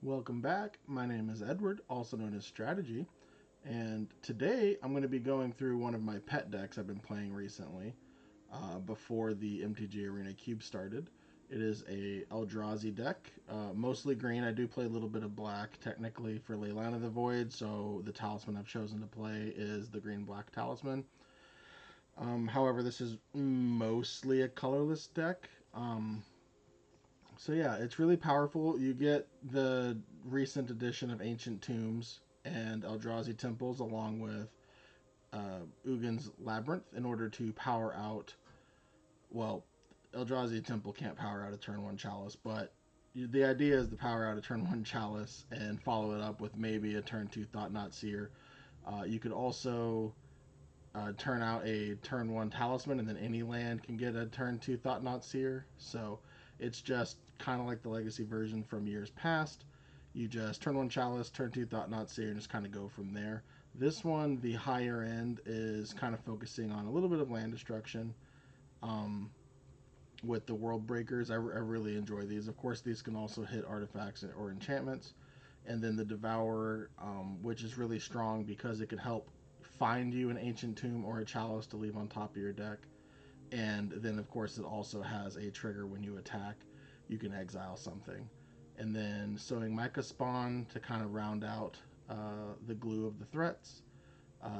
Welcome back. My name is Edward, also known as Strategy, and today I'm going to be going through one of my pet decks I've been playing recently before the MTG Arena Cube started. It is a Eldrazi deck, mostly green. I do play a little bit of black technically for Leyline of the Void, so the talisman I've chosen to play is the green-black talisman. However, this is mostly a colorless deck. So yeah, it's really powerful. You get the recent edition of Ancient Tombs and Eldrazi Temples along with Ugin's Labyrinth in order to power out. Well, Eldrazi Temple can't power out a turn one Chalice, but the idea is to power out a turn one Chalice and follow it up with maybe a turn two Thought-Knot Seer. You could also turn out a turn one Talisman, and then any land can get a turn two Thought-Knot Seer. So it's just kind of like the Legacy version from years past. You just turn one Chalice, turn two Thought-Knot Seer, and just kind of go from there. This one, the higher end, is kind of focusing on a little bit of land destruction um, with the World Breakers. I really enjoy these. Of course, these can also hit artifacts or enchantments. And then the Devourer, which is really strong because it can help find you an Ancient Tomb or a Chalice to leave on top of your deck. And then, of course, it also has a trigger when you attack. You can exile something. And then Sowing Mycospawn to kind of round out the glue of the threats.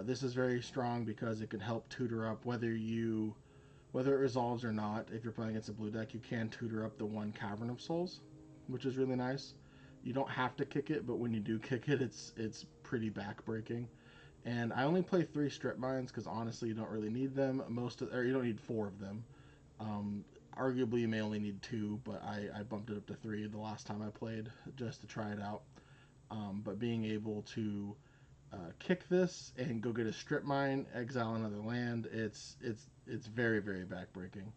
This is very strong because it can help tutor up whether it resolves or not. If you're playing against a blue deck, you can tutor up the one Cavern of Souls, which is really nice. You don't have to kick it, but when you do kick it, it's pretty backbreaking. And I only play 3 strip mines because honestly, you don't really need them. Or you don't need 4 of them. Um, Arguably, you may only need 2, but I bumped it up to 3 the last time I played just to try it out. But being able to kick this and go get a strip mine, exile another land, it's very backbreaking.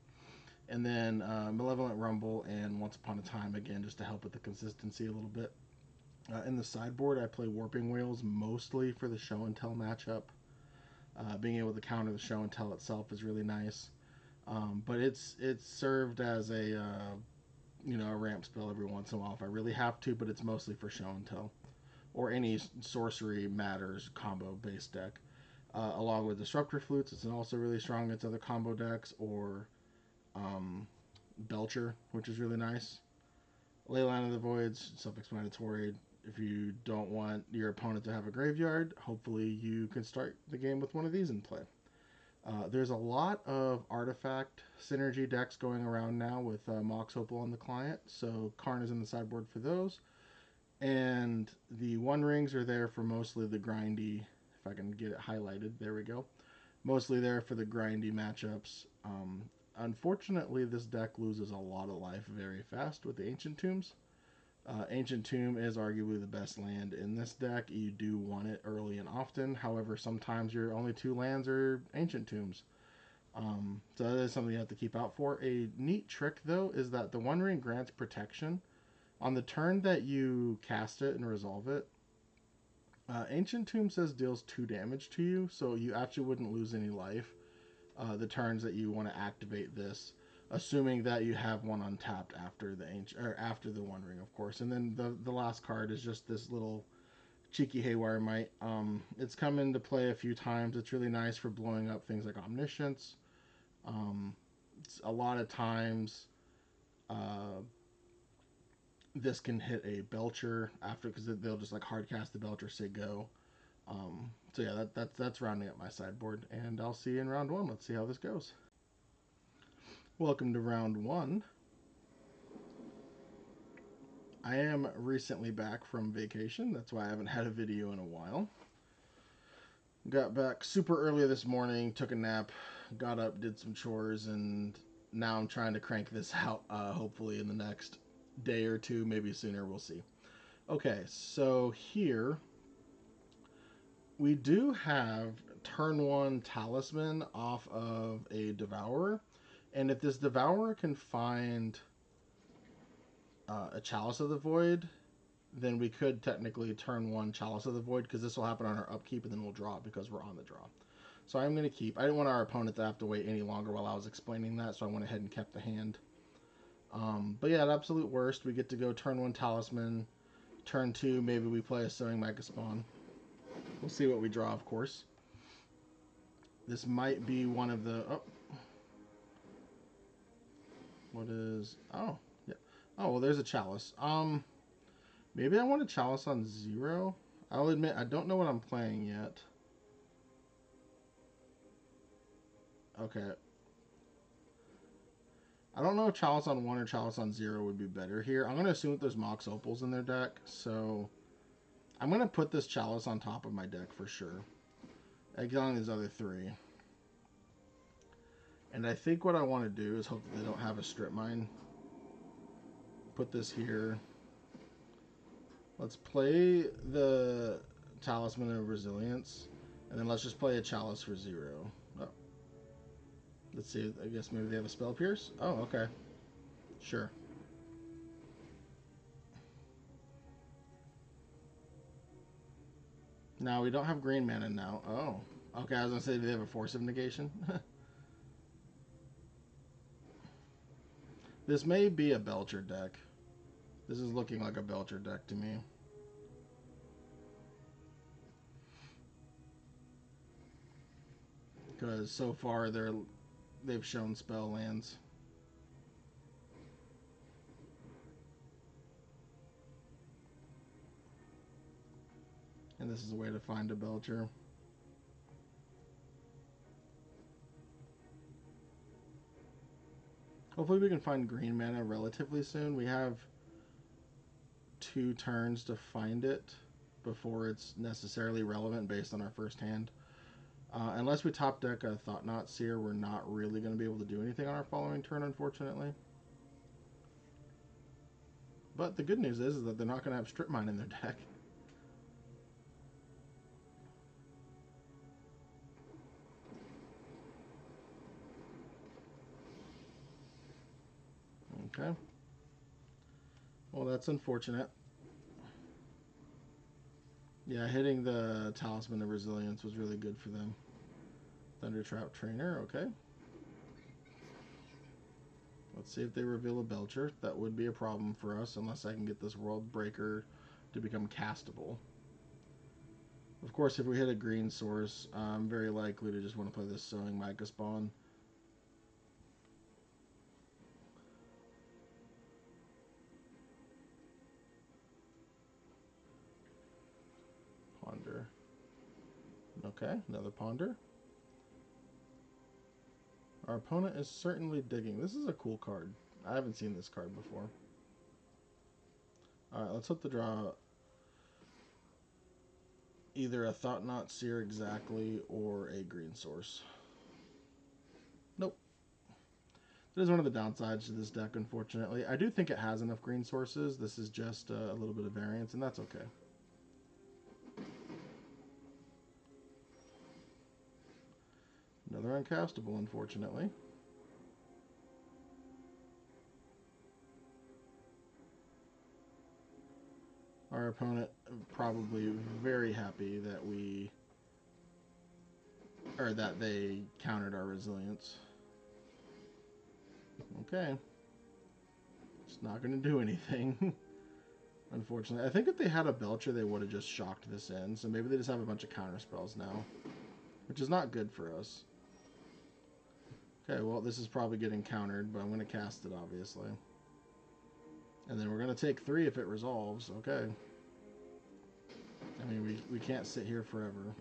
And then Malevolent Rumble and Once Upon a Time again, just to help with the consistency a little bit. In the sideboard, I play Warping Wails mostly for the show and tell matchup. Being able to counter the show and tell itself is really nice. But it's served as a ramp spell every once in a while if I really have to, but it's mostly for show and tell or any sorcery matters combo based deck. Along with Disruptor Flutes, it's also really strong against other combo decks, or um, Belcher, which is really nice. Leyline of the Voids, self-explanatory. If you don't want your opponent to have a graveyard, hopefully you can start the game with one of these in play. There's a lot of artifact synergy decks going around now with Mox Opal on the client, so Karn is in the sideboard for those. And the One Rings are there for mostly the grindy, if I can get it highlighted, there we go. Mostly there for the grindy matchups. Unfortunately, this deck loses a lot of life very fast with the Ancient Tombs. Ancient Tomb is arguably the best land in this deck. You do want it early and often. However, sometimes your only 2 lands are Ancient Tombs. So that is something you have to keep out for. A neat trick, though, is that the One Ring grants protection. On the turn that you cast it and resolve it, Ancient Tomb says deals 2 damage to you, so you actually wouldn't lose any life the turns that you want to activate this, assuming that you have one untapped after the ancient or after the One Ring, of course. And then the last card is just this little cheeky Haywire Mite. It's come into play a few times. It's really nice for blowing up things like Omniscience. It's a lot of times, uh, this can hit a Belcher after because they'll just like hard cast the Belcher, say go. So yeah, that's rounding up my sideboard, and I'll see you in round 1. Let's see how this goes. Welcome to round 1. I am recently back from vacation. That's why I haven't had a video in a while. Got back super early this morning, took a nap, got up, did some chores, and now I'm trying to crank this out, hopefully in the next day or 2, maybe sooner, we'll see. Okay, so here we do have turn 1 Talisman off of a Devourer, and if this Devourer can find a Chalice of the Void, then we could technically turn 1 Chalice of the Void, because this will happen on our upkeep, and then we'll draw it because we're on the draw. So I'm going to keep. I didn't want our opponent to have to wait any longer while I was explaining that, so I went ahead and kept the hand. But yeah, at absolute worst, we get to go turn 1 Talisman, Turn 2, maybe we play a Sowing Mycospawn. We'll see what we draw, of course. This might be one of the... Oh. What is... Oh, yeah. Oh, well, there's a Chalice. Maybe I want a Chalice on 0. I'll admit, I don't know what I'm playing yet. Okay. I don't know if Chalice on 1 or Chalice on 0 would be better here. I'm going to assume that there's Mox Opals in their deck, so I'm going to put this Chalice on top of my deck for sure. Exiling these other 3. And I think what I want to do is hope that they don't have a Strip Mine. Put this here. Let's play the Talisman of Resilience, and then let's just play a Chalice for 0. Oh. Let's see, I guess maybe they have a Spell Pierce? Oh, okay. Sure. Now, we don't have green mana now. Oh. Okay, I was going to say, do they have a Force of Negation? This may be a Belcher deck. This is looking like a Belcher deck to me. Because so far they've shown spell lands. And this is a way to find a Belcher. Hopefully we can find green mana relatively soon. We have 2 turns to find it before it's necessarily relevant based on our first hand. Unless we top deck a Thought-Knot Seer, we're not really going to be able to do anything on our following turn, unfortunately. But the good news is that they're not going to have Strip Mine in their deck. Okay. Well, that's unfortunate. Yeah, hitting the Talisman of Resilience was really good for them. Thundertrap Trainer, okay. Let's see if they reveal a Belcher. That would be a problem for us unless I can get this World Breaker to become castable. Of course, if we hit a green source, I'm very likely to just want to play this Sowing Mycospawn. Ponder. Okay, another Ponder. Our opponent is certainly digging. This is a cool card. I haven't seen this card before. Alright, let's hope to draw either a Thought-Knot Seer exactly or a green source. Nope. That is one of the downsides to this deck, unfortunately. I do think it has enough green sources. This is just a little bit of variance, and that's okay. Another uncastable, unfortunately. Our opponent probably very happy that that they countered our resilience. Okay. It's not going to do anything. Unfortunately. I think if they had a Belcher, they would have just shocked this in. So maybe they just have a bunch of counter spells now. Which is not good for us. Okay, well, this is probably getting countered, but I'm going to cast it, obviously. And then we're going to take 3 if it resolves. Okay. I mean, we can't sit here forever.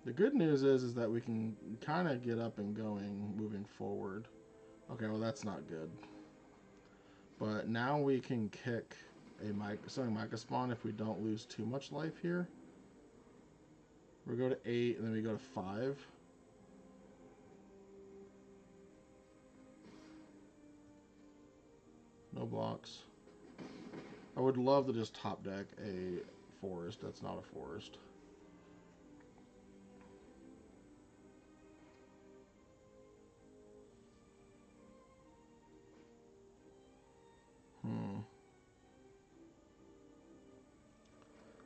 The good news is that we can kind of get up and going moving forward. Okay, well, that's not good. But now we can kick a Sowing Mycospawn if we don't lose too much life here. We go to 8, and then we go to 5. No blocks. I would love to just top deck a forest. That's not a forest.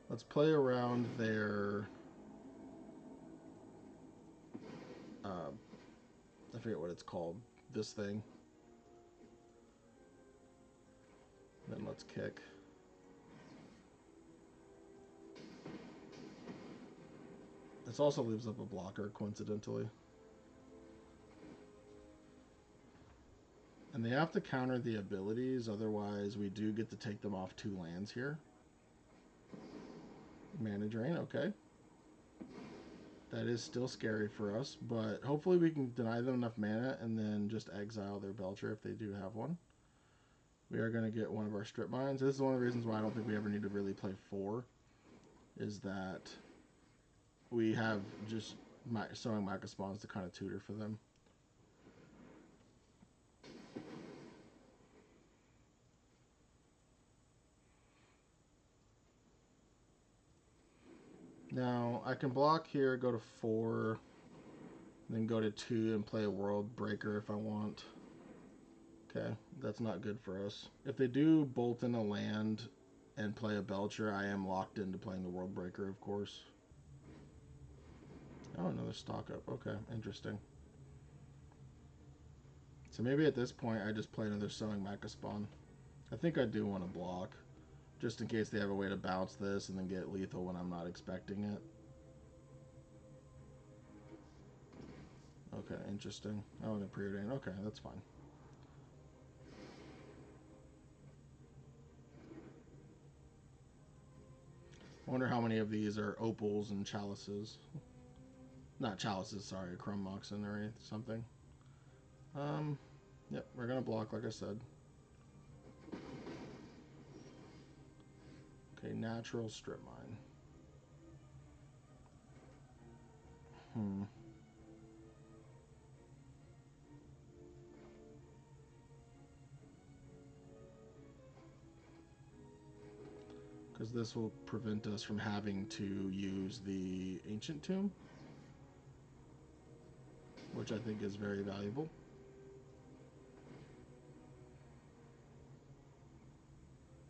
Let's play around their... I forget what it's called. This thing. Then let's kick. This also leaves up a blocker, coincidentally. And they have to counter the abilities, otherwise we do get to take them off 2 lands here. Mana drain, okay. That is still scary for us, but hopefully we can deny them enough mana and then just exile their Belcher if they do have one. We are going to get one of our Strip Mines. This is one of the reasons why I don't think we ever need to really play 4, is that we have just Sowing Mycospawn to kind of tutor for them. Now, I can block here, go to 4, then go to 2 and play a World Breaker if I want. Okay, that's not good for us. If they do bolt in a land and play a Belcher, I am locked into playing the World Breaker, of course. Oh, another stock up. Okay, interesting. So maybe at this point I just play another Sowing Mycospawn. I think I do want to block, just in case they have a way to bounce this and then get lethal when I'm not expecting it. Okay, interesting. Oh, and a preordain. Okay, that's fine. I wonder how many of these are opals and chalices. Not chalices, sorry, Chrome Moxen or something. Yep, we're gonna block like I said. Okay, natural Strip Mine. Because this will prevent us from having to use the Ancient Tomb, which I think is very valuable.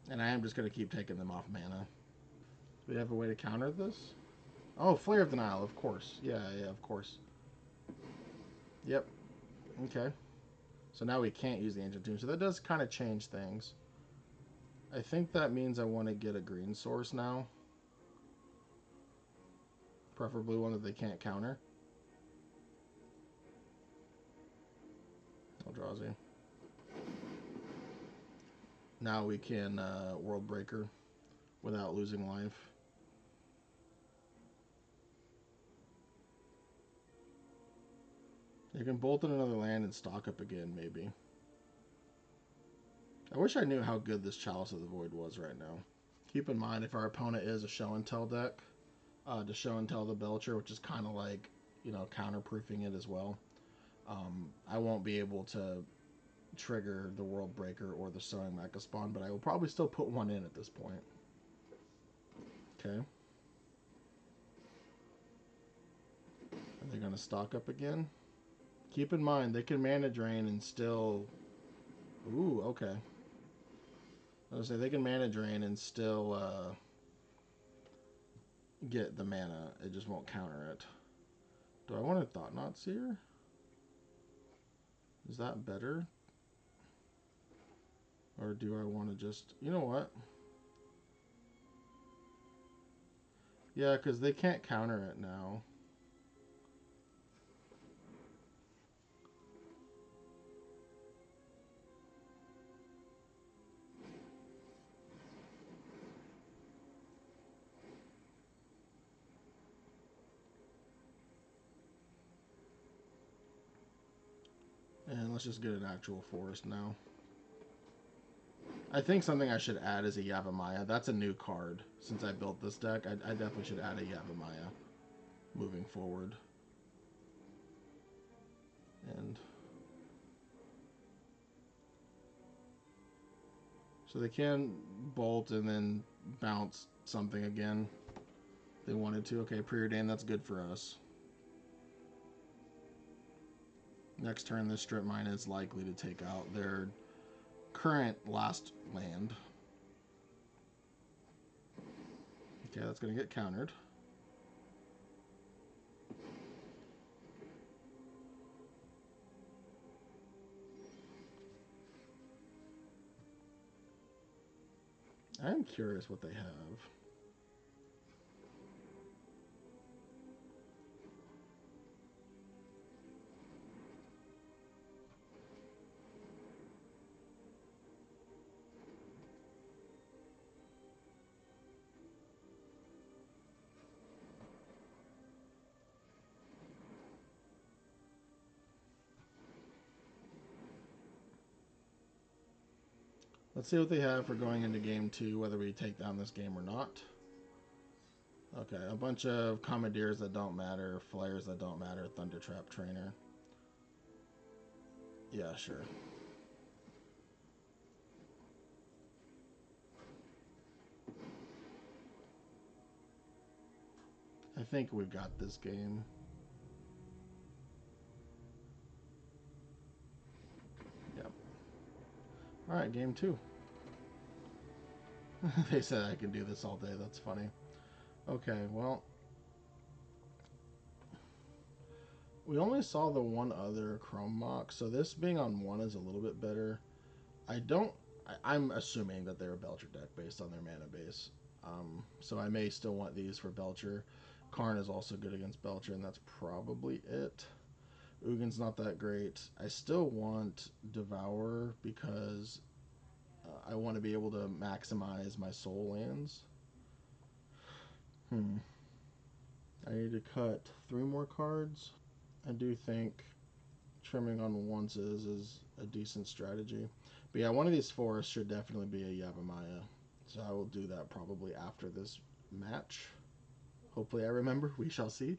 And I am just going to keep taking them off mana. Do we have a way to counter this? Oh, Flare of Denial, of course. Yeah, of course. Yep. Okay. So now we can't use the Ancient Tomb. So that does kind of change things. I think that means I want to get a green source now. Preferably one that they can't counter. Eldrazi. Now we can World Breaker without losing life. You can bolt in another land and stock up again, maybe. I wish I knew how good this Chalice of the Void was right now. Keep in mind, if our opponent is a Show and Tell deck, to Show and Tell the Belcher, which is kind of like, you know, counterproofing it as well, I won't be able to trigger the World Breaker or the Sowing Mycospawn, but I will probably still put one in at this point. Okay. Are they going to stock up again? Keep in mind, they can mana drain and still... Ooh, okay. I was going to say, they can mana drain and still get the mana. It just won't counter it. Do I want a Thought-Knot Seer? Is that better? Or do I want to just... You know what? Yeah, because they can't counter it now. And let's just get an actual forest now. I think something I should add is a Yavimaya. That's a new card. Since I built this deck, I definitely should add a Yavimaya moving forward. And so they can bolt and then bounce something again if they wanted to. Okay, preordain, that's good for us. Next turn, this Strip Mine is likely to take out their current last land. Okay, that's going to get countered. I am curious what they have. Let's see what they have for going into game 2, whether we take down this game or not. Okay, a bunch of Commandeers that don't matter, Flares that don't matter, Thundertrap Trainer. Yeah, sure. I think we've got this game. Yep. Alright, game 2. They said I can do this all day. That's funny. Okay, well, we only saw the one other Chrome Mock, so this being on 1 is a little bit better. I'm assuming that they're a Belcher deck based on their mana base. So I may still want these for Belcher. Karn is also good against Belcher, and that's probably it. Ugin's not that great. I still want Devourer because I want to be able to maximize my soul lands. I need to cut 3 more cards. I do think trimming on onces is a decent strategy. But yeah, one of these forests should definitely be a Yavimaya. So I will do that probably after this match. Hopefully I remember. We shall see.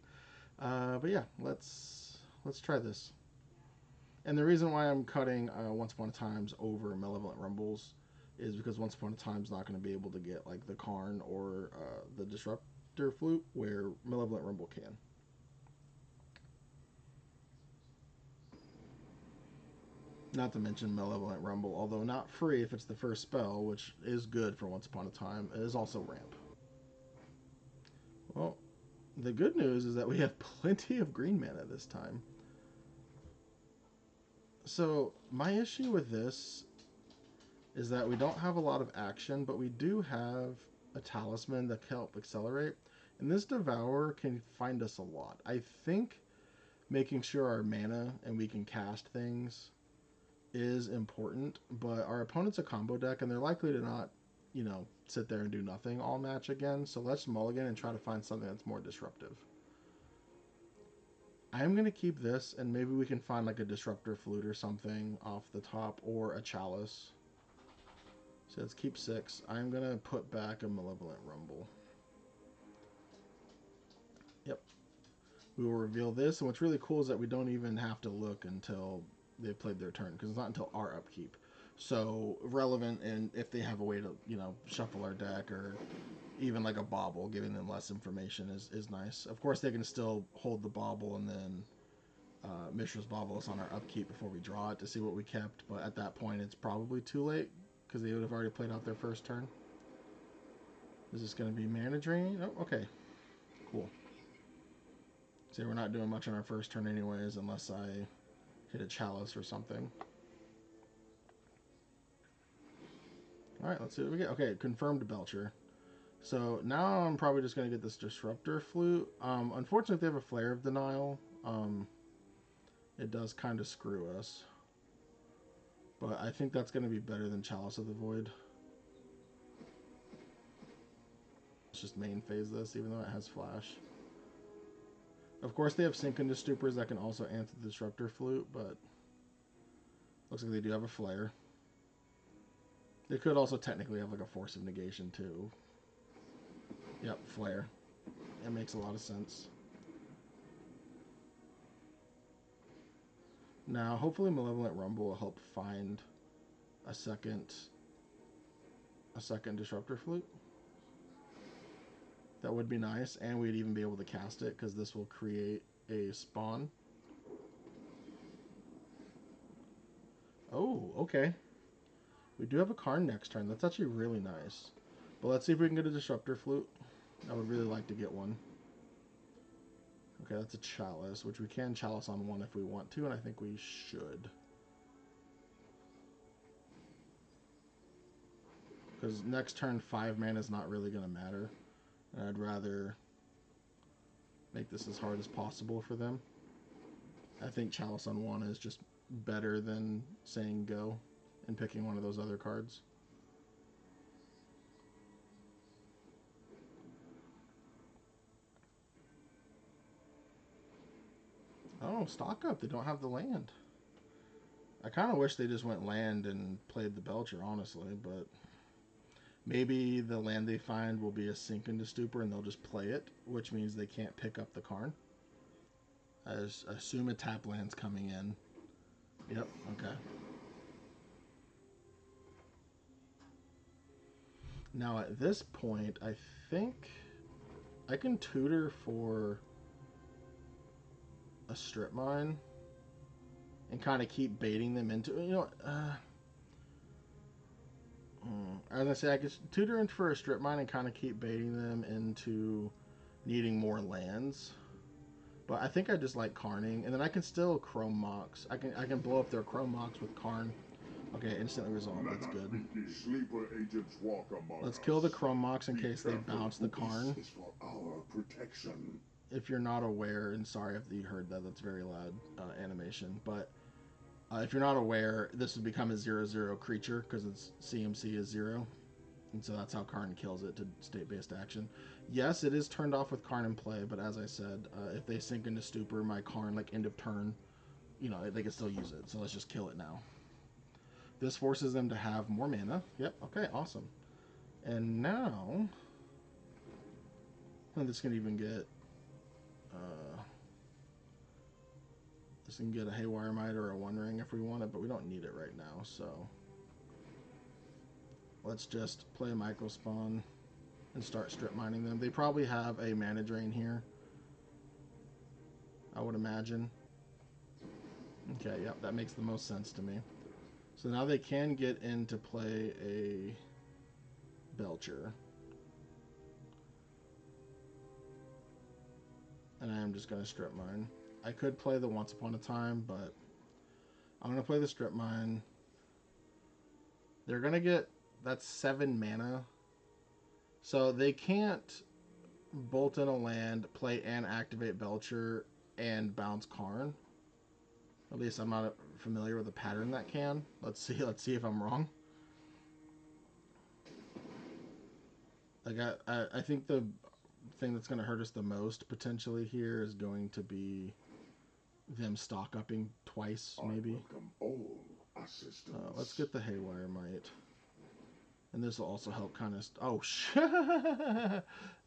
But yeah, let's try this. And the reason why I'm cutting Once Upon a Times over Malevolent Rumbles is because Once Upon a Time's not going to be able to get like the Karn or the Disruptor Flute, where Malevolent Rumble can. Not to mention Malevolent Rumble, although not free if it's the first spell, which is good for Once Upon a Time, it is also ramp. Well, the good news is that we have plenty of green mana this time. So, my issue with this is that we don't have a lot of action, but we do have a talisman that can help accelerate. And this Devourer can find us a lot. I think making sure our mana and we can cast things is important, but our opponent's a combo deck and they're likely to not, you know, sit there and do nothing all match again. So let's mulligan and try to find something that's more disruptive. I'm going to keep this and maybe we can find like a Disruptor Flute or something off the top or a Chalice. So let's keep 6. I'm going to put back a Malevolent Rumble. Yep. We will reveal this, and what's really cool is that we don't even have to look until they've played their turn, because it's not until our upkeep. So relevant, and if they have a way to, you know, shuffle our deck, or even like a bauble, giving them less information is nice. Of course, they can still hold the bauble and then Mishra's Bauble us on our upkeep before we draw it to see what we kept, but at that point it's probably too late, because they would have already played out their first turn. Is this going to be mana draining? Oh, okay. Cool. See, we're not doing much on our first turn anyways, unless I hit a Chalice or something. Alright, let's see what we get. Okay, confirmed Belcher. So now I'm probably just going to get this Disruptor Flute. Unfortunately, if they have a Flare of Denial, it does kind of screw us. But I think that's going to be better than Chalice of the Void. Let's just main phase this, even though it has Flash. Of course, they have Sink into Stupors that can also answer the Disruptor Flute, but looks like they do have a Flare. They could also technically have like a Force of Negation too. Yep, Flare. That makes a lot of sense. Now, hopefully Malevolent Rumble will help find a second Disruptor Flute. That would be nice, and we'd even be able to cast it, because this will create a spawn. Oh, okay. We do have a Karn next turn. That's actually really nice. But let's see if we can get a Disruptor Flute. I would really like to get one. Okay, that's a Chalice, which we can Chalice on 1 if we want to, and I think we should. Because next turn 5 mana is not really going to matter. And I'd rather make this as hard as possible for them. I think Chalice on 1 is just better than saying go and picking one of those other cards. Oh, stock up. They don't have the land. I kind of wish they just went land and played the Belcher, honestly, but maybe the land they find will be a Sink into Stupor and they'll just play it, which means they can't pick up the Karn. I assume a tap land's coming in. Yep, okay. Now at this point, I think I can tutor for a strip mine and kind of keep baiting them into, you know, as I say, I could tutor in for a strip mine and kind of keep baiting them into needing more lands. But I think I just like Karning, and then I can still Chrome Mox. I can blow up their Chrome Mox with Karn. Okay, instantly resolved. That's good. Let's kill the Chrome Mox in case they bounce the Karn. If you're not aware, and sorry if you heard that, that's very loud animation, but if you're not aware, this would become a 0/0 creature because its CMC is 0. And so that's how Karn kills it, to state-based action. Yes, it is turned off with Karn in play, but as I said, if they Sink into Stupor, my Karn, like, end of turn, you know, they can still use it. So let's just kill it now. This forces them to have more mana. Yep, okay, awesome. And now, I think this can even get, this can get a Haywire Mite or a One Ring if we want it, but we don't need it right now, so let's just play Mycospawn and start strip mining them. They probably have a mana drain here, I would imagine. Okay, yep, that makes the most sense to me. So now they can get into play a Belcher. And I am just going to strip mine. I could play the Once Upon a Time, but I'm going to play the strip mine. They're going to get, that's 7 mana. So they can't bolt in a land, play and activate Belcher, and bounce Karn. At least I'm not familiar with a pattern that can. Let's see if I'm wrong. Like I think the thing that's going to hurt us the most potentially here is going to be them stock upping twice, maybe. Let's get the Haywire Mite. And this will also help kind of... Oh, shit!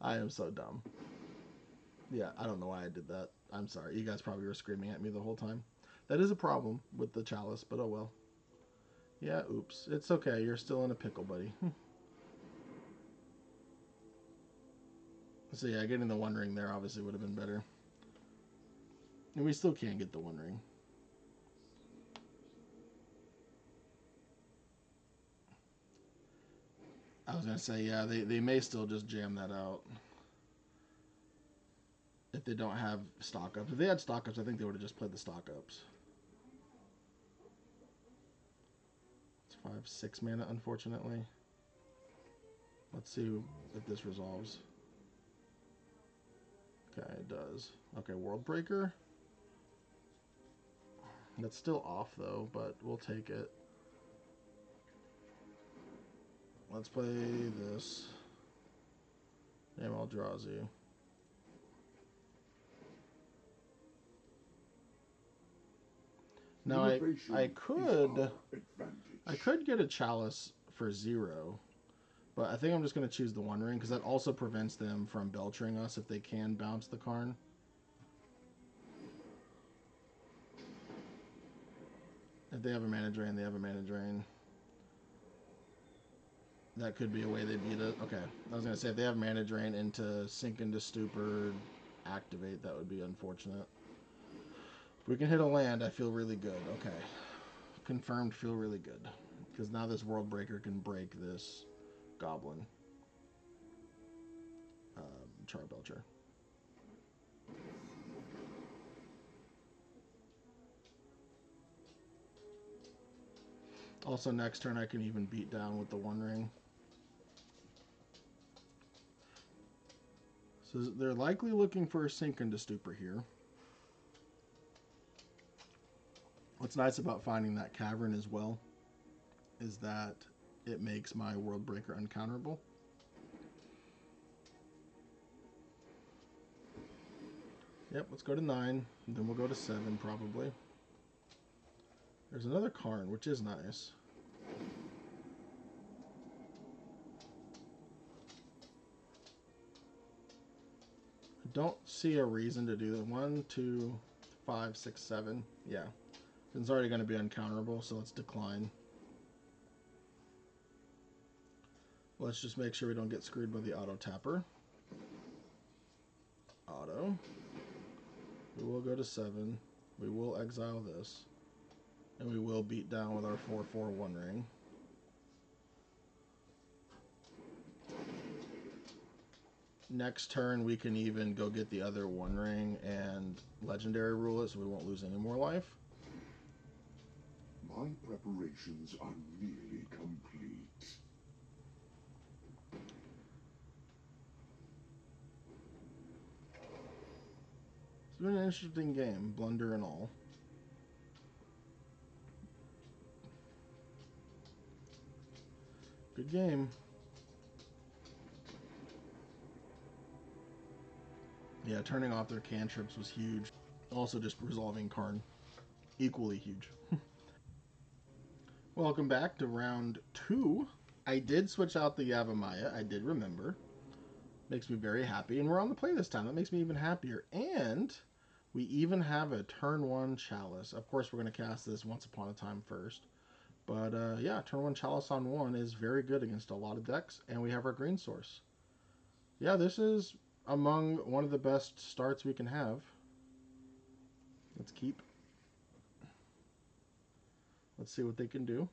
I am so dumb. Yeah, I don't know why I did that. I'm sorry. You guys probably were screaming at me the whole time. That is a problem with the Chalice, but oh well. Yeah, oops. It's okay. You're still in a pickle, buddy. So yeah, getting the One Ring there obviously would have been better. And we still can't get the One Ring. I was going to say, yeah, they may still just jam that out. If they don't have stock ups. If they had stock ups, I think they would have just played the stock ups. It's 5/6 mana, unfortunately. Let's see if this resolves. Okay, it does. Okay, World Breaker. That's still off, though, but we'll take it. Let's play this. Name Eldrazi. Now I could get a Chalice for 0, but I think I'm just going to choose the One Ring because that also prevents them from belchering us if they can bounce the Karn. If they have a mana drain, they have a mana drain. That could be a way they beat it. Okay, I was going to say if they have mana drain into Sink into Stupor, activate, that would be unfortunate. If we can hit a land, I feel really good. Okay. Confirmed, feel really good. Because now this World Breaker can break this Goblin. Charbelcher. Also, next turn I can even beat down with the One Ring. So they're likely looking for a Sink into Stupor here. What's nice about finding that Cavern as well is that it makes my World Breaker uncounterable. Yep, let's go to 9, and then we'll go to 7 probably. There's another Karn, which is nice. I don't see a reason to do that. 1, 2, 5, 6, 7. Yeah. It's already going to be uncounterable, so let's decline. Let's just make sure we don't get screwed by the auto tapper. Auto. We will go to 7. We will exile this. And we will beat down with our 4/4 One Ring. Next turn, we can even go get the other One Ring and Legendary rule it, so we won't lose any more life. My preparations are nearly complete. It's been an interesting game, blunder and all. Good game. Yeah, turning off their cantrips was huge. Also just resolving Karn. Equally huge. Welcome back to round 2. I did switch out the Yavimaya. I did remember. Makes me very happy. And we're on the play this time. That makes me even happier. And we even have a turn 1 Chalice. Of course, we're going to cast this Once Upon a Time first. But yeah, turn 1 Chalice on 1 is very good against a lot of decks. And we have our green source. Yeah, this is among one of the best starts we can have. Let's keep. Let's see what they can do.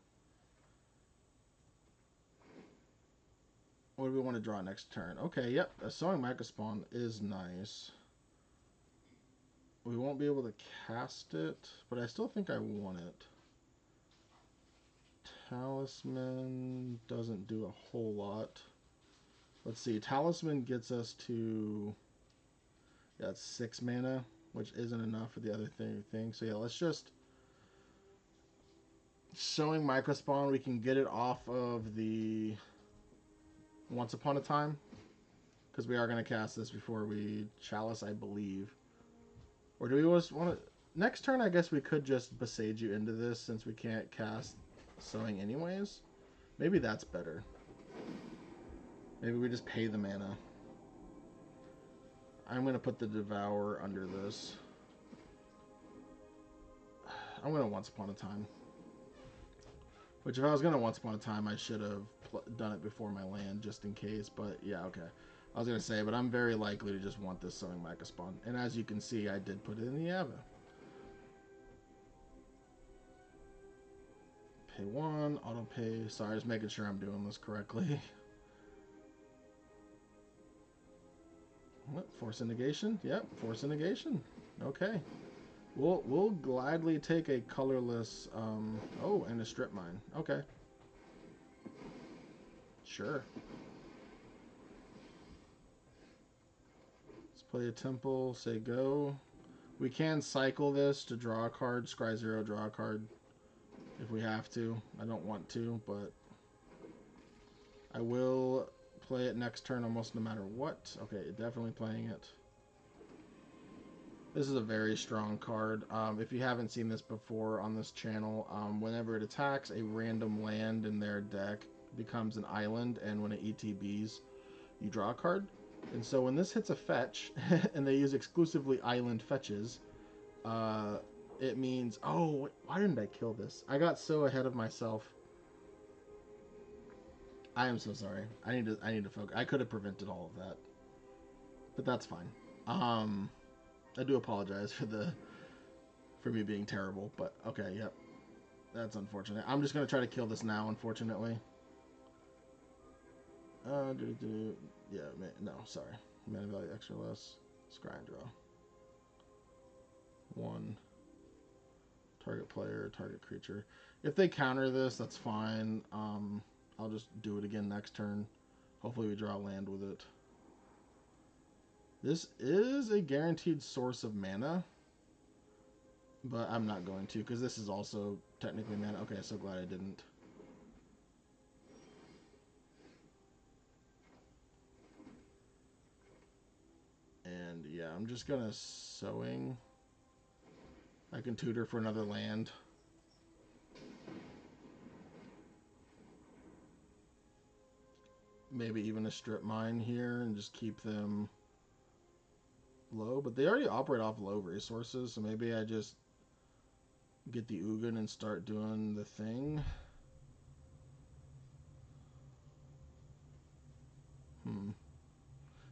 What do we want to draw next turn? Okay, yep. A Sowing Mycospawn is nice. We won't be able to cast it, but I still think I want it. Talisman doesn't do a whole lot. Let's see. Talisman gets us to... yeah, it's 6 mana, which isn't enough for the other thing. So yeah, let's just... Sowing Mycospawn, we can get it off of the Once Upon a Time, because we are going to cast this before we Chalice, I believe. Or do we just want to... next turn, I guess we could just Boseiju into this, since we can't cast Sowing anyways. Maybe that's better. Maybe we just pay the mana. I'm going to put the Devourer under this. I'm going to Once Upon a Time. Which, if I was going to Once Upon a Time, I should have done it before my land, just in case. But, yeah, okay. I was going to say, but I'm very likely to just want this Sowing Mycospawn. And as you can see, I did put it in the Yava. Pay 1, auto pay. Sorry, just making sure I'm doing this correctly. What? Force negation? Yep, force negation. Okay. We'll gladly take a colorless, oh, and a strip mine. Okay. Sure. Let's play a temple, say go. We can cycle this to draw a card, scry 0, draw a card, if we have to. I don't want to, but I will play it next turn almost no matter what. Okay, definitely playing it. This is a very strong card. If you haven't seen this before on this channel, whenever it attacks, a random land in their deck becomes an island, and when it ETBs, you draw a card. And so when this hits a fetch, and they use exclusively island fetches, it means... oh, why didn't I kill this? I got so ahead of myself. I am so sorry. I need to focus. I could have prevented all of that. But that's fine. I do apologize for me being terrible, but okay, yep. That's unfortunate. I'm just going to try to kill this now, unfortunately. Yeah, no, sorry. Mana value extra less. Scry and draw. 1. Target player, target creature. If they counter this, that's fine. I'll just do it again next turn. Hopefully we draw land with it. This is a guaranteed source of mana, but I'm not going to, because this is also technically mana. Okay, so glad I didn't. And yeah, I'm just gonna Sowing. I can tutor for another land. maybe even a strip mine here and just keep them low. But they already operate off low resources, so maybe I just get the Ugin and start doing the thing.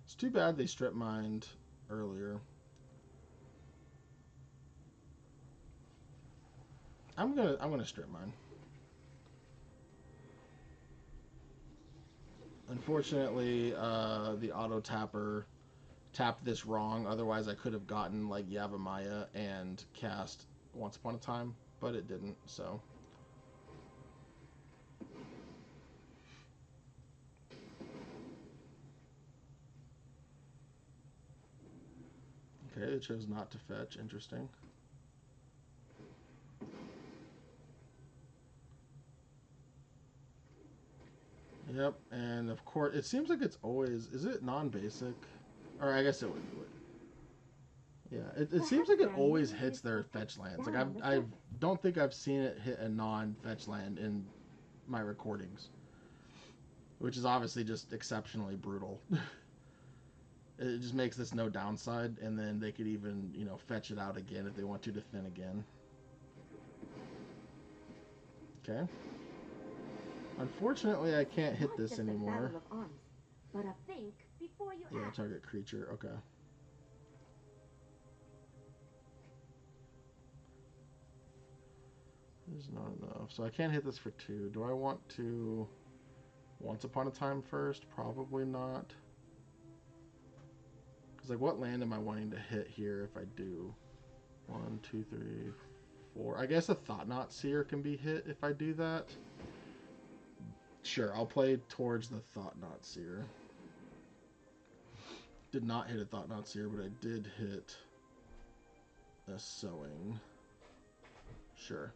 It's too bad they strip mined earlier. I'm gonna strip mine. Unfortunately, the auto tapper tapped this wrong. Otherwise, I could have gotten like Yavimaya and cast Once Upon a Time, but it didn't. So. Okay, it chose not to fetch. Interesting. Yep, and of course, it seems like it's always... Is it non-basic? Or I guess it would... Yeah, it seems like it always hits their fetch lands. Like, I don't think I've seen it hit a non-fetch land in my recordings. Which is obviously just exceptionally brutal. It just makes this no downside, and then they could even, you know, fetch it out again if they want to thin again. Okay. Unfortunately, I can't hit this anymore. But a think before you Yeah, act. target creature. Okay. There's not enough. So I can't hit this for 2. Do I want to Once Upon a Time first? Probably not. Because, like, what land am I wanting to hit here if I do? 1, 2, 3, 4. I guess a Thought-Knot Seer can be hit if I do that. Sure, I'll play towards the Thought-Knot Seer. Did not hit a Thought-Knot Seer, but I did hit a Sowing. Sure.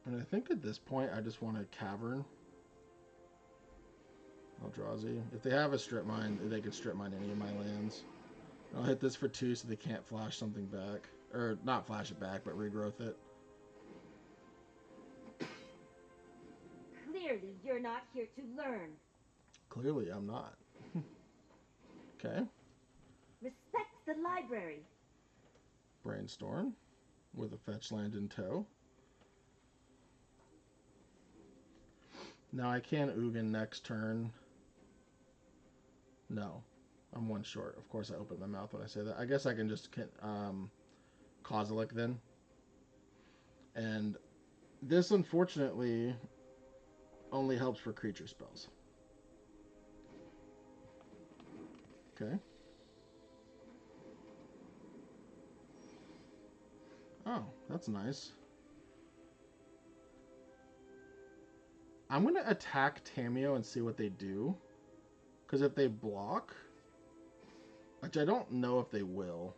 And I think at this point, I just want a Cavern. Eldrazi. If they have a strip mine, they can strip mine any of my lands. I'll hit this for 2 so they can't flash something back. Or, not flash it back, but regrowth it. Clearly, you're not here to learn. Clearly, I'm not. Okay. Respect the library. Brainstorm with a fetch land in tow. Now I can Ugin next turn. No. I'm 1 short. Of course I open my mouth when I say that. I guess I can just Kozilek then. And this, unfortunately, only helps for creature spells. Okay. Oh, that's nice. I'm going to attack Tamiyo and see what they do. Because if they block, which I don't know if they will.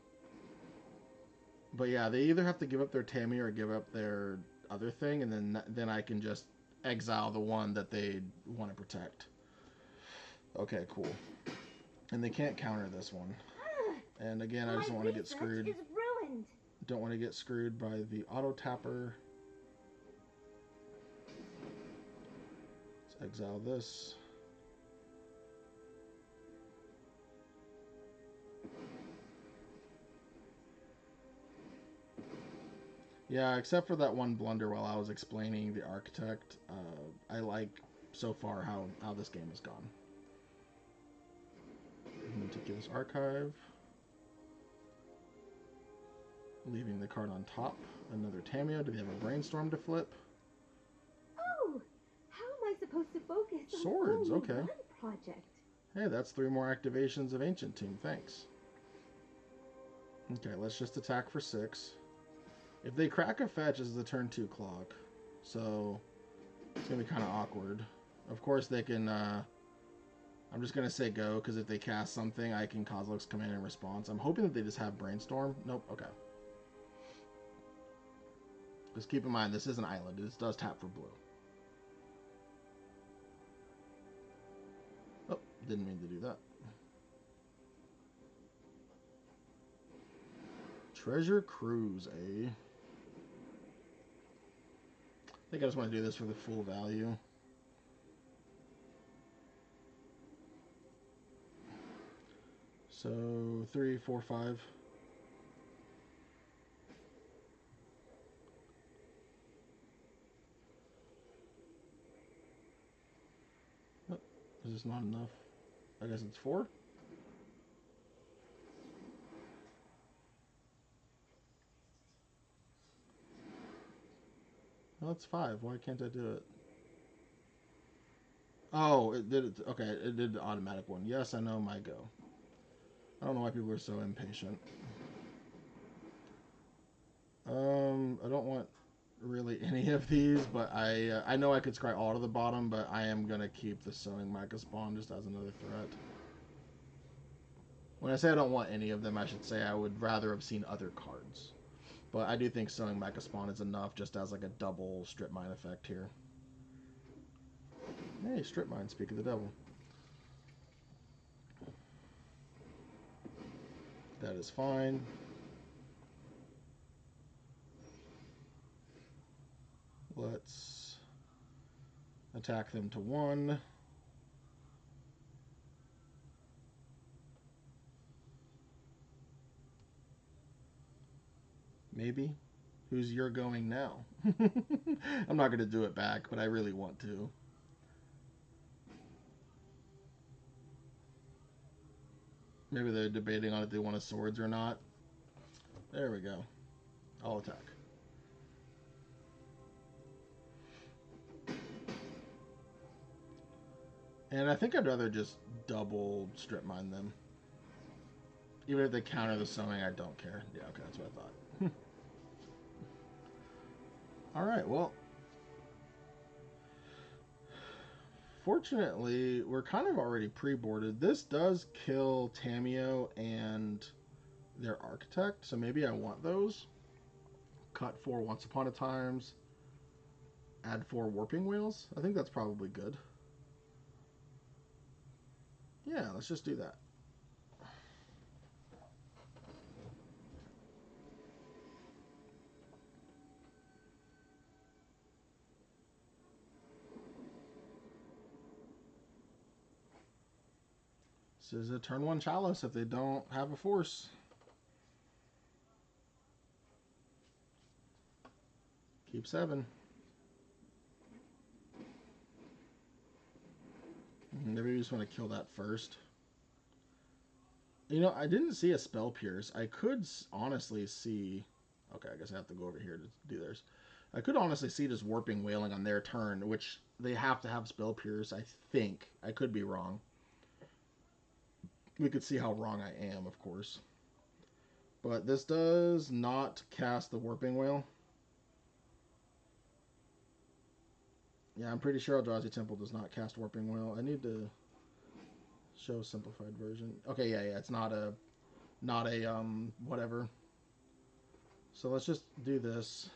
But yeah, they either have to give up their Tamiyo or give up their other thing, and then I can just exile the one that they want to protect. Okay, cool. And they can't counter this one. And again, I just don't want to get screwed. Is ruined. Don't want to get screwed by the auto tapper. Let's exile this. Yeah, except for that one blunder while I was explaining the Architect, I like so far how this game has gone. Meticulous Archive. Leaving the card on top. Another Tamiyo. Do they have a Brainstorm to flip? Oh, how am I supposed to focus on Swords, only okay. one project? Hey, that's 3 more activations of Ancient Tomb. Thanks. Okay, let's just attack for 6. If they crack a fetch, it's the turn 2 clock. So, it's going to be kind of awkward. Of course, they can... I'm just going to say go, because if they cast something, I can Kozilek's Command in response. I'm hoping that they just have Brainstorm. Nope, okay. Just keep in mind, this is an island. This does tap for blue. Oh, didn't mean to do that. Treasure Cruise, eh? I think I just want to do this for the full value. So 3, 4, 5. Oh, is this not enough? I guess it's 4. Well, it's 5. Why can't I do it? Oh, it did it. Okay, it did the automatic one. Yes, I know my go. I don't know why people are so impatient. I don't want really any of these, but I know I could scry all to the bottom, but I am gonna keep the Sowing Mycospawn just as another threat. When I say I don't want any of them, I should say I would rather have seen other cards. But I do think Sowing Mycospawn is enough just as like a double Strip Mine effect here. Hey, Strip Mine, speak of the devil. That is fine. Let's attack them to 1. Maybe. Who's your going now? I'm not going to do it back, but I really want to. Maybe they're debating on if they want a swords or not. There we go. I'll attack. And I think I'd rather just double Strip Mine them. Even if they counter the Sowing, I don't care. Yeah, okay, that's what I thought. Alright, well. Fortunately, we're kind of already pre-boarded. This does kill Tamiyo and their Architect, so maybe I want those. Cut 4 Once Upon a Times. Add 4 Warping Wails. I think that's probably good. Yeah, let's just do that. This is a turn 1 Chalice if they don't have a force. Keep 7. Maybe we just want to kill that first. You know, I didn't see a Spell Pierce. I could honestly see... Okay, I guess I have to go over here to do theirs. I could honestly see just Warping Wailing on their turn, which they have to have Spell Pierce, I think. I could be wrong. We could see how wrong I am, of course. But this does not cast the Warping Wail. Yeah, I'm pretty sure Eldrazi Temple does not cast Warping Wail. I need to show a simplified version. Okay, yeah, it's not a whatever. So let's just do this.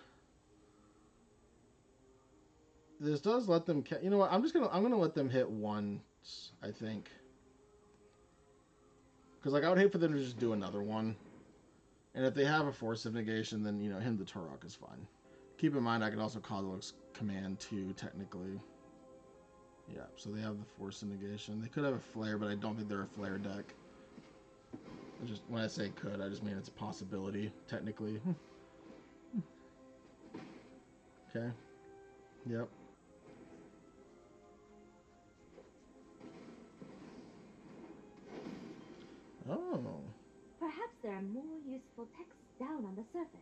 This does let them. You know what? I'm gonna let them hit once. I think. Because like I would hate for them to just do another one. And if they have a Force of Negation, then Hymn to Torok is fine. Keep in mind I could also Kozilek's Command too, technically. Yeah, so they have the Force of Negation. They could have a Flare, but I don't think they're a Flare deck. Just when I say could, I just mean it's a possibility, technically. Okay. Yep. Oh. Perhaps there are more useful texts down on the surface.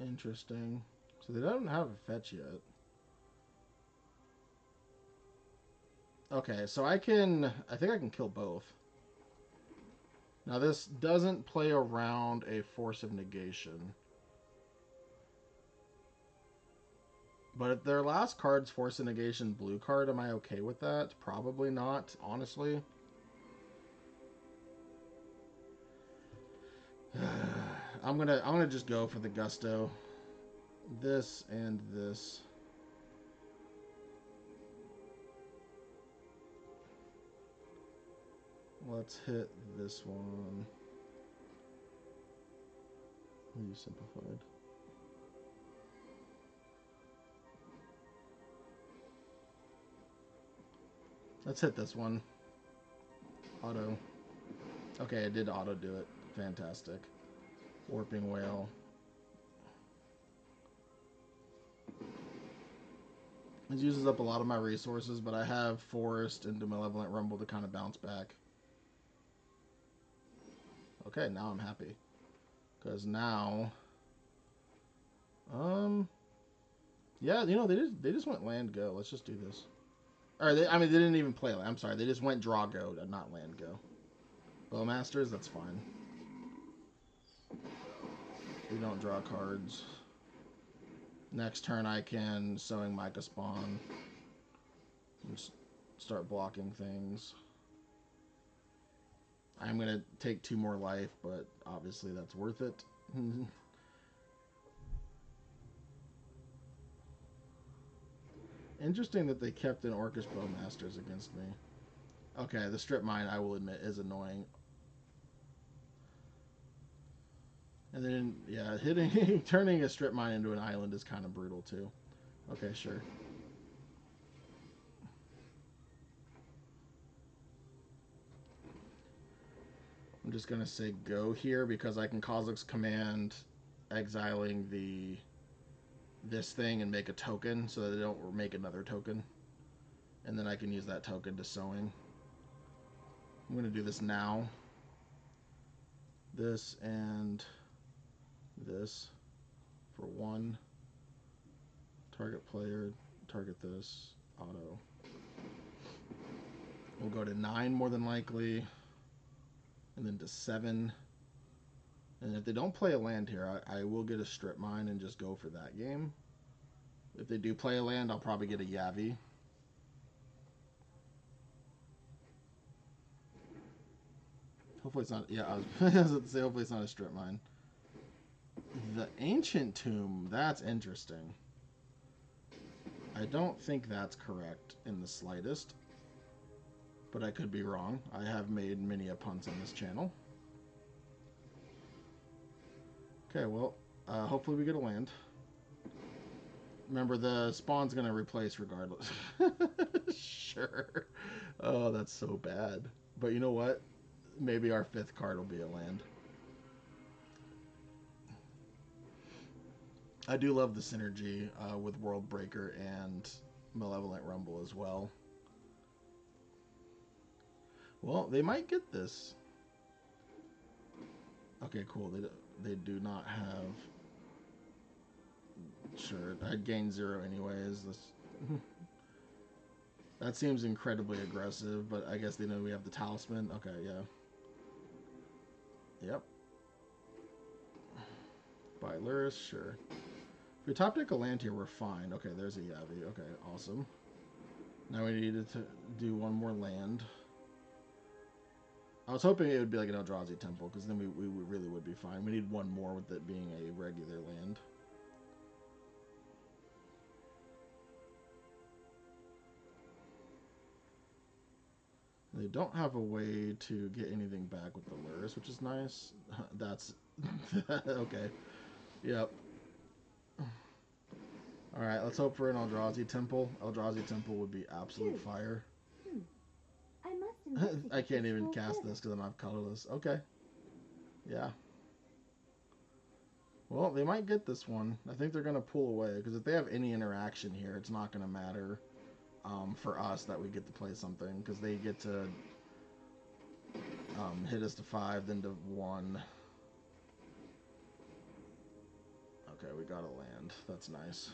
Interesting. So they don't have a fetch yet. Okay, so I think I can kill both. Now this doesn't play around a Force of Negation. But if their last card's Force of Negation blue card, am I okay with that? Probably not, honestly. I'm gonna just go for the gusto. This and this. let's hit this one. Use simplified. Let's hit this one. Auto. Okay, it did auto do it. Fantastic. Warping Wail. It uses up a lot of my resources, but I have Forest into Malevolent Rumble to kind of bounce back. Okay, now I'm happy. Because now... Yeah, you know, they just went land go. Let's just do this. Or, they didn't even play land. I'm sorry, they just went draw go, not land go. Bowmasters, that's fine. We don't draw cards. Next turn I can Sowing Mycospawn. Just start blocking things. I'm going to take 2 more life, but obviously that's worth it. Interesting that they kept in Orcish Bowmasters against me. Okay, the Strip Mine, I will admit, is annoying. And then, yeah, turning a Strip Mine into an island is kind of brutal, too. Okay, sure. I'm just going to say go here because I can Kozilek's Command, exiling this thing and make a token so that they don't make another token. And then I can use that token to Sowing. I'm going to do this now. This and this for 1. Target player, target this, auto. We'll go to 9 more than likely. And then to 7. And if they don't play a land here, I will get a Strip Mine and just go for that game. If they do play a land, I'll probably get a Yavi. Hopefully it's not... Yeah, I was going to say hopefully it's not a Strip Mine. The Ancient Tomb, that's interesting. I don't think that's correct in the slightest. But I could be wrong. I have made many a puns on this channel. Okay, well, hopefully we get a land. Remember, the spawn's going to replace regardless. Sure. Oh, that's so bad. But you know what? Maybe our 5th card will be a land. I do love the synergy with World Breaker and Malevolent Rumble as well. Well, they might get this. Okay, cool. They do not have... Sure, I'd gain 0 anyways. That seems incredibly aggressive, but I guess they know we have the Talisman. Okay, yeah. Yep. Buy Luris, sure. If we top deck a land here, we're fine. Okay, there's a Yavi. Okay, awesome. Now we needed to do 1 more land. I was hoping it would be like an Eldrazi Temple, because then we really would be fine. We need 1 more with it being a regular land. They don't have a way to get anything back with the Luris, which is nice. That's... okay. Yep. Alright, let's hope for an Eldrazi Temple. Eldrazi Temple would be absolute fire. I can't even cast this because I'm not colorless. Okay. Yeah. Well, they might get this one. I think they're going to pull away because if they have any interaction here, it's not going to matter for us that we get to play something because they get to hit us to 5, then to 1. Okay, we got a land. That's nice.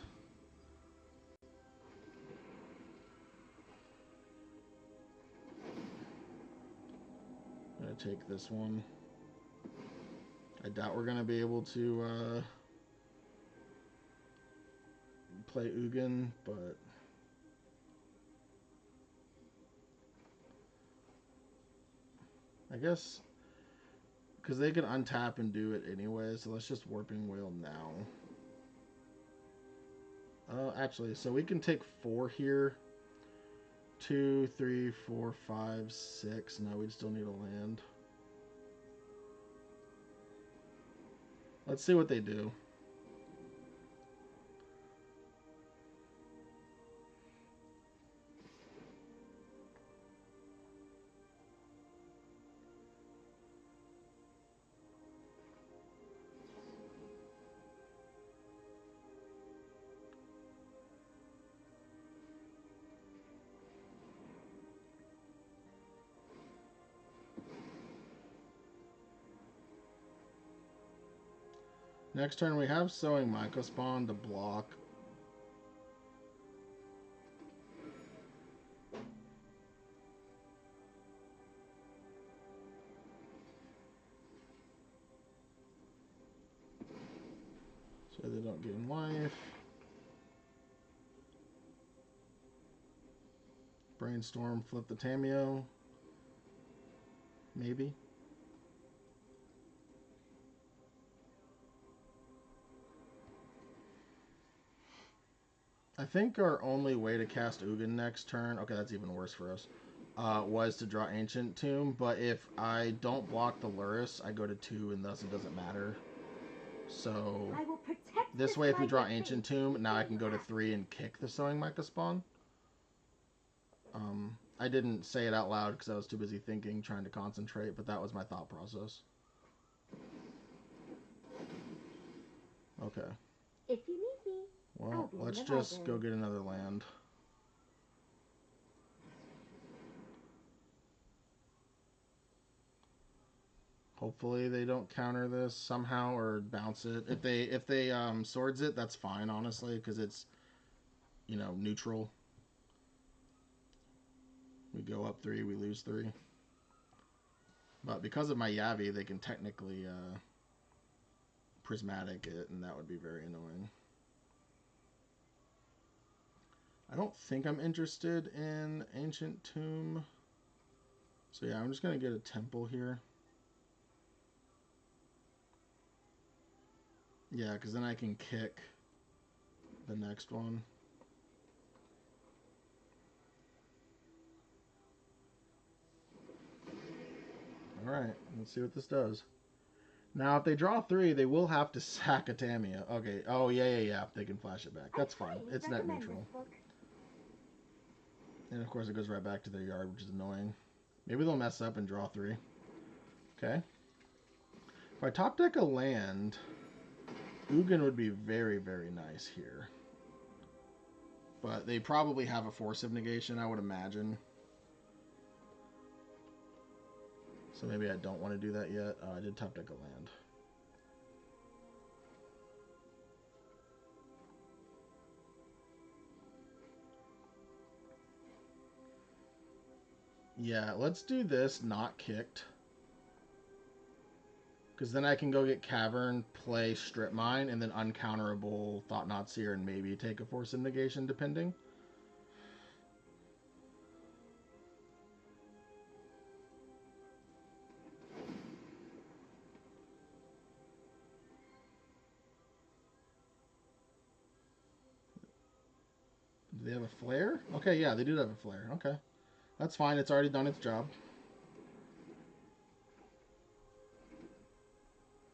I'm going to take this one. I doubt we're going to be able to play Ugin, but... I guess... Because they can untap and do it anyway, so let's just Warping Wail now. Actually, so we can take 4 here. 2, 3, 4, 5, 6. No, we'd still need a land. Let's see what they do. Next turn we have Sowing Mycospawn to block. So they don't gain life. Brainstorm, flip the Tameo. Maybe. I think our only way to cast Ugin next turn, okay, that's even worse for us, was to draw Ancient Tomb, but if I don't block the Lurrus, I go to 2 and thus it doesn't matter. So I will protect this way if we draw library. Ancient Tomb, now I can go to 3 and kick the Sowing Mycospawn. I didn't say it out loud because I was too busy thinking, trying to concentrate, but that was my thought process. Okay. If you need me, Well, let's just go get another land. Hopefully they don't counter this somehow or bounce it. If they swords it, that's fine, honestly, because it's, you know, neutral. We go up 3, we lose 3. But because of my Yavi, they can technically prismatic it, and that would be very annoying. I don't think I'm interested in Ancient Tomb. So yeah, I'm just going to get a temple here. Yeah, because then I can kick the next one. Alright, let's see what this does. Now, if they draw 3, they will have to sack a Tameo. Okay, oh yeah, they can flash it back. That's fine. It's net neutral. And of course it goes right back to their yard, which is annoying. Maybe they'll mess up and draw 3. Okay. If I top deck a land, Ugin would be very, very nice here. But they probably have a Force of Negation, I would imagine. So maybe I don't want to do that yet. I did top deck a land. Yeah, let's do this not kicked. Because then I can go get Cavern, play Strip Mine, and then uncounterable Thought-Knot Seer and maybe take a Force of Negation, depending. Do they have a flare? Okay, yeah, they do have a flare. Okay. That's fine. It's already done its job.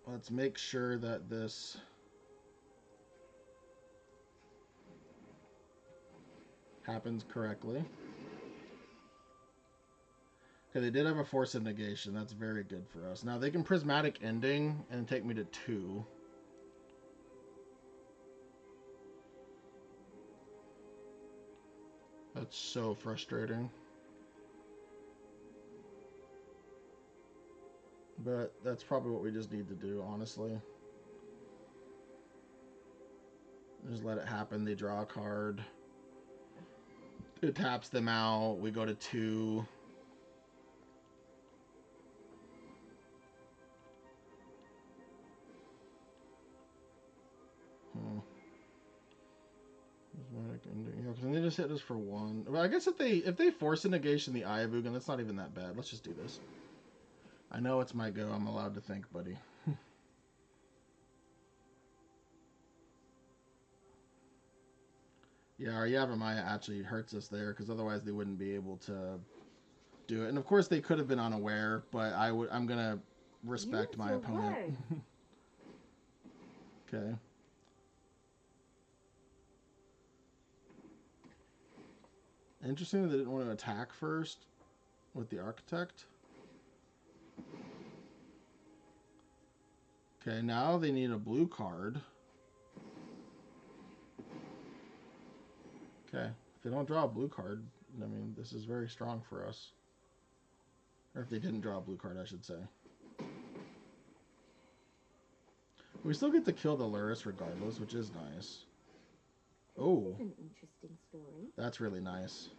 Let's make sure that this happens correctly. Okay, they did have a Force of Negation. That's very good for us. Now, they can Prismatic Ending and take me to 2. That's so frustrating. But that's probably what we just need to do, honestly. Just let it happen. They draw a card. It taps them out. We go to 2. Yeah, because they just hit us for 1. But I guess if they force a negation the Eye of Ugin, that's not even that bad. Let's just do this. I know it's my go. I'm allowed to think, buddy. Yeah, our Yavimaya actually hurts us there, because otherwise they wouldn't be able to do it. And of course they could have been unaware, but I'm gonna respect my opponent. Okay. Interesting that they didn't want to attack first with the Architect. Okay, now they need a blue card. Okay, if they don't draw a blue card, I mean, this is very strong for us. Or if they didn't draw a blue card, I should say. We still get to kill the Luris regardless, which is nice. Oh, That's an interesting story. That's really nice.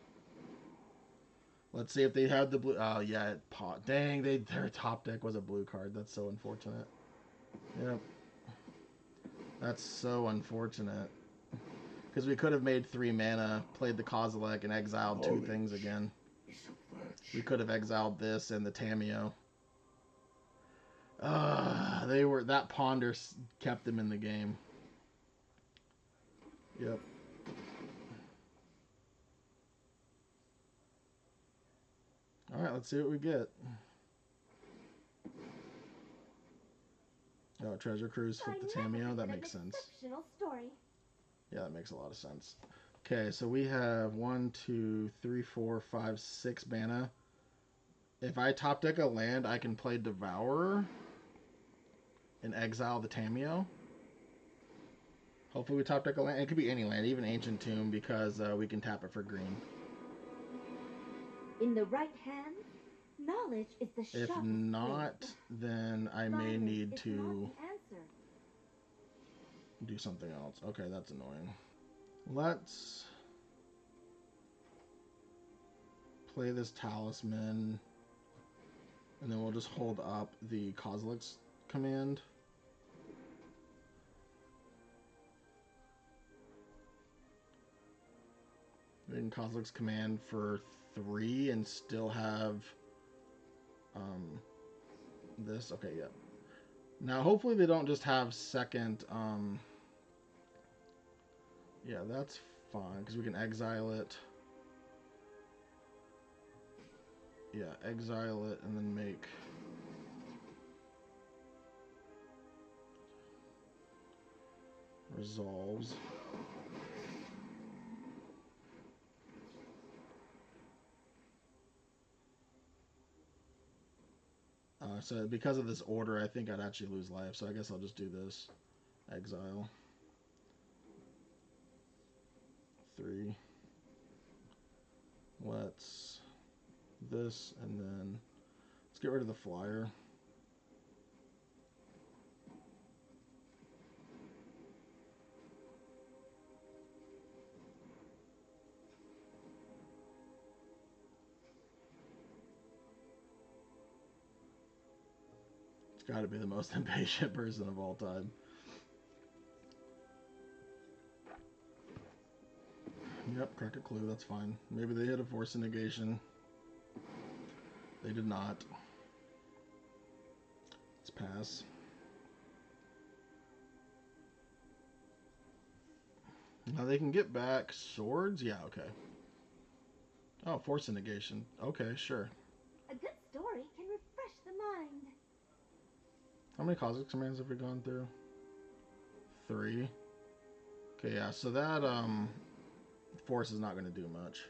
Let's see if they had the blue. Oh yeah, it pot. Dang, their top deck was a blue card. That's so unfortunate. Yep. That's so unfortunate. Because we could have made 3 mana, played the Kozilek, and exiled 2 things again. We could have exiled this and the Tamiyo. That Ponder kept them in the game. Yep. Alright, let's see what we get. Oh, Treasure Cruise for the Tamiyo? That makes sense. Story. Yeah, that makes a lot of sense. Okay, so we have 1, 2, 3, 4, 5, 6 mana. If I top deck a land, I can play Devourer and exile the Tamiyo. Hopefully we top deck a land. It could be any land, even Ancient Tomb, because we can tap it for green. In the right hand, knowledge is the sharpest If not, then I may need to do something else. Okay, that's annoying. Let's play this Talisman, and then we'll just hold up the Kozilek's command. In Kozilek's command for 3 and still have this. Okay, yeah. Now hopefully they don't just have second. Yeah, that's fine because we can exile it. Yeah, exile it and then make resolves. So because of this order, I think I'd actually lose life. So I guess I'll just do this. Exile. 3. Let's this and then let's get rid of the flyer. It's got to be the most impatient person of all time. Yep, crack a clue, that's fine. Maybe they hit a Force of Negation. They did not. Let's pass. Now they can get back swords? Yeah, okay. Oh, Force of Negation. Okay, sure. A good story can refresh the mind. How many Cosmic commands have we gone through? 3. Okay, yeah, so that Force is not going to do much.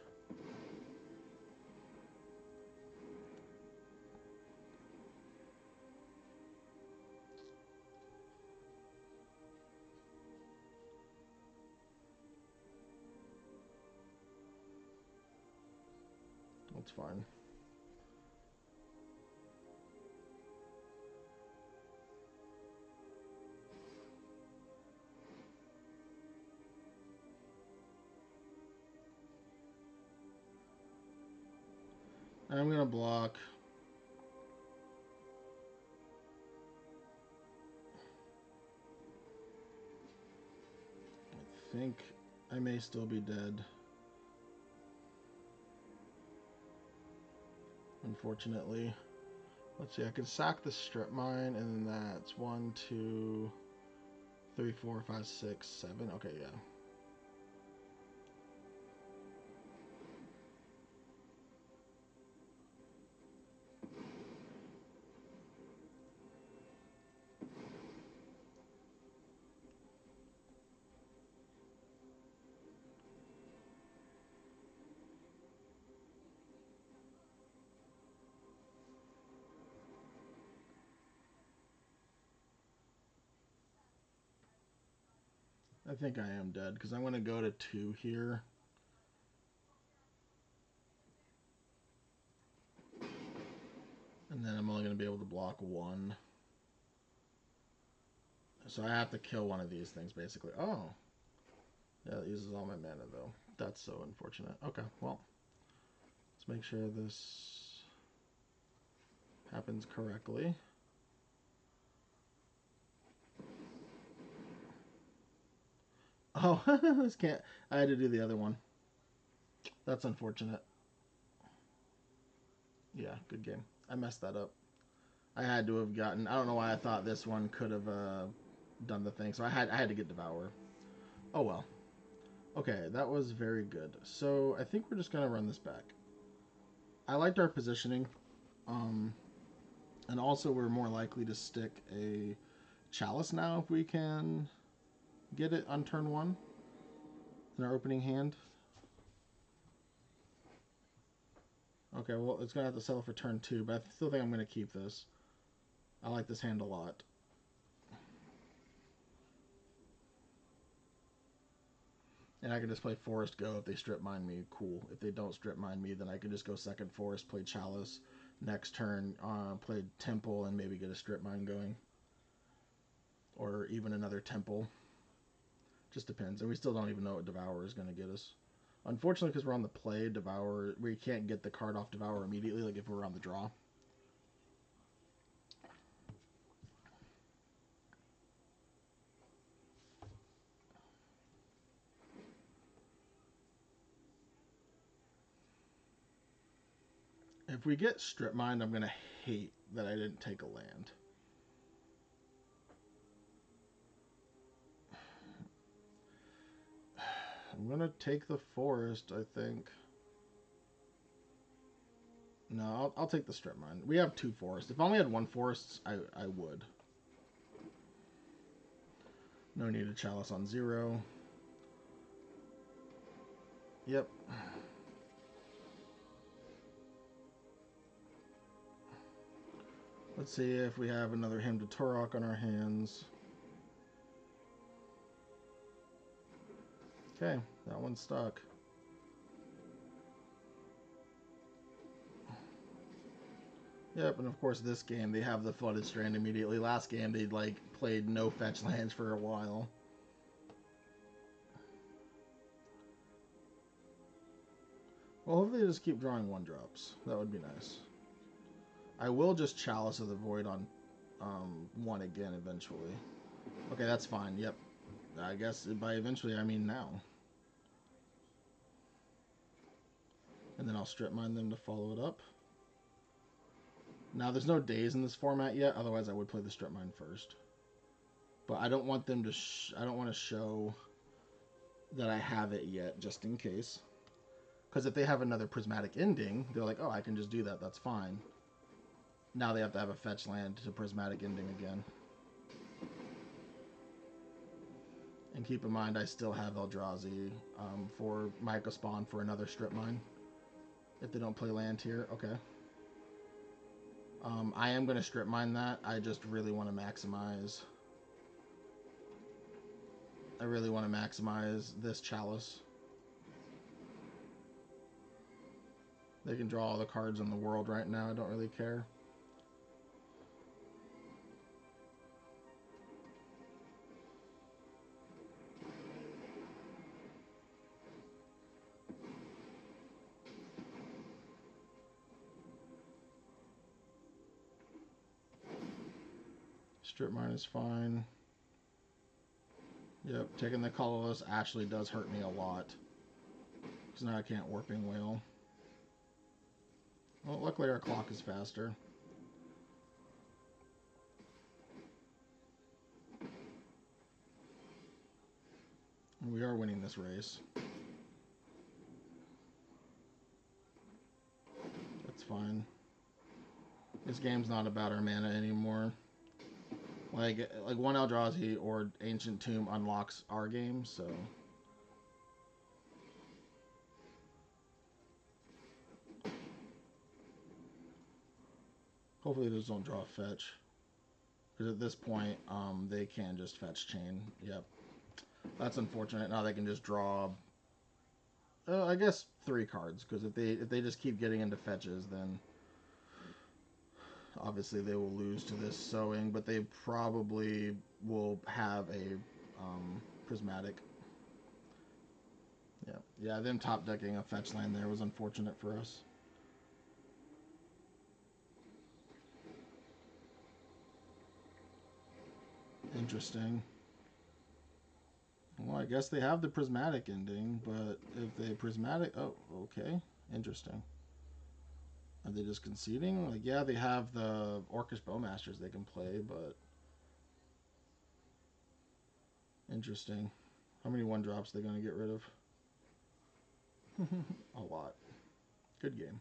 That's fine. I'm going to block. I think I may still be dead. Unfortunately. Let's see, I can sack the strip mine, and then that's 1, 2, 3, 4, 5, 6, 7. Okay, yeah. I think I am dead, because I'm going to go to 2 here. And then I'm only going to be able to block 1. So I have to kill one of these things, basically. Oh. Yeah, it uses all my mana, though. That's so unfortunate. Okay, well. Let's make sure this happens correctly. Oh, this can't. I had to do the other one. That's unfortunate. Yeah, good game. I messed that up. I had to have gotten. I don't know why I thought this one could have done the thing. So I had to get Devourer. Oh well. Okay, that was very good. So I think we're just gonna run this back. I liked our positioning, and also we're more likely to stick a Chalice now if we can get it on turn 1 in our opening hand. Okay, well, it's going to have to settle for turn 2, but I still think I'm going to keep this. I like this hand a lot. And I can just play Forest Go if they strip mine me. Cool. If they don't strip mine me, then I can just go second Forest, play Chalice. Next turn, play Temple and maybe get a strip mine going. Or even another Temple. Just depends. And we still don't even know what Devourer is going to get us. Unfortunately, because we're on the play, Devourer, we can't get the card off Devourer immediately, like if we're on the draw. If we get strip mined, I'm going to hate that I didn't take a land. I'm going to take the forest, I think. No, I'll take the strip mine. We have 2 forests. If I only had 1 forest, I would. No need a Chalice on 0. Yep. Let's see if we have another Hymn to Torok on our hands. Okay, that one's stuck. Yep, and of course this game they have the Flooded Strand immediately. Last game they like played no fetch lands for a while. Well, hopefully they just keep drawing 1-drops. That would be nice. I will just Chalice of the Void on 1 again eventually. Okay, that's fine. Yep. I guess by eventually I mean now. And then I'll strip mine them to follow it up. Now there's no days in this format yet, otherwise I would play the strip mine first. But I don't want them to I don't want to show that I have it yet, just in case. Because if they have another Prismatic Ending, they're like, oh, I can just do that, that's fine. Now they have to have a fetch land to Prismatic Ending again. And keep in mind, I still have Eldrazi for Mycospawn for another strip mine. If they don't play land here, okay. I am going to strip mine that. I just really want to maximize. I really want to maximize this Chalice. They can draw all the cards in the world right now. I don't really care. Strip mine is fine. Yep, taking the colorless actually does hurt me a lot. Because now I can't Warping Wail. Well, luckily our clock is faster. And we are winning this race. That's fine. This game's not about our mana anymore. Like 1 Eldrazi or Ancient Tomb unlocks our game, so... Hopefully those don't draw a fetch. Because at this point, they can just fetch chain. Yep. That's unfortunate. Now they can just draw, I guess, 3 cards, because if they just keep getting into fetches, then obviously they will lose to this Sowing, but they probably will have a Prismatic. Yeah, them top decking a fetch land there was unfortunate for us. Interesting. Well, I guess they have the Prismatic ending, but if they Prismatic... Oh, okay. Interesting. Are they just conceding? Like, yeah, they have the Orcish Bowmasters they can play, but... Interesting. How many 1-drops are they going to get rid of? A lot. Good game.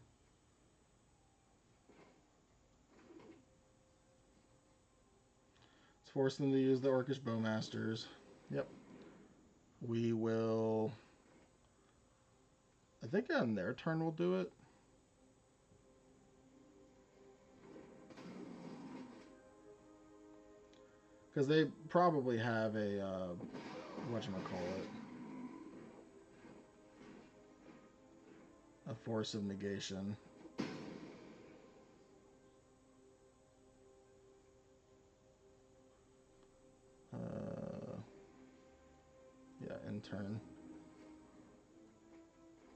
Let's force them to use the Orcish Bowmasters. Yep. We will... I think on their turn we'll do it. Because they probably have a, whatchamacallit, a Force of Negation. Yeah, in turn.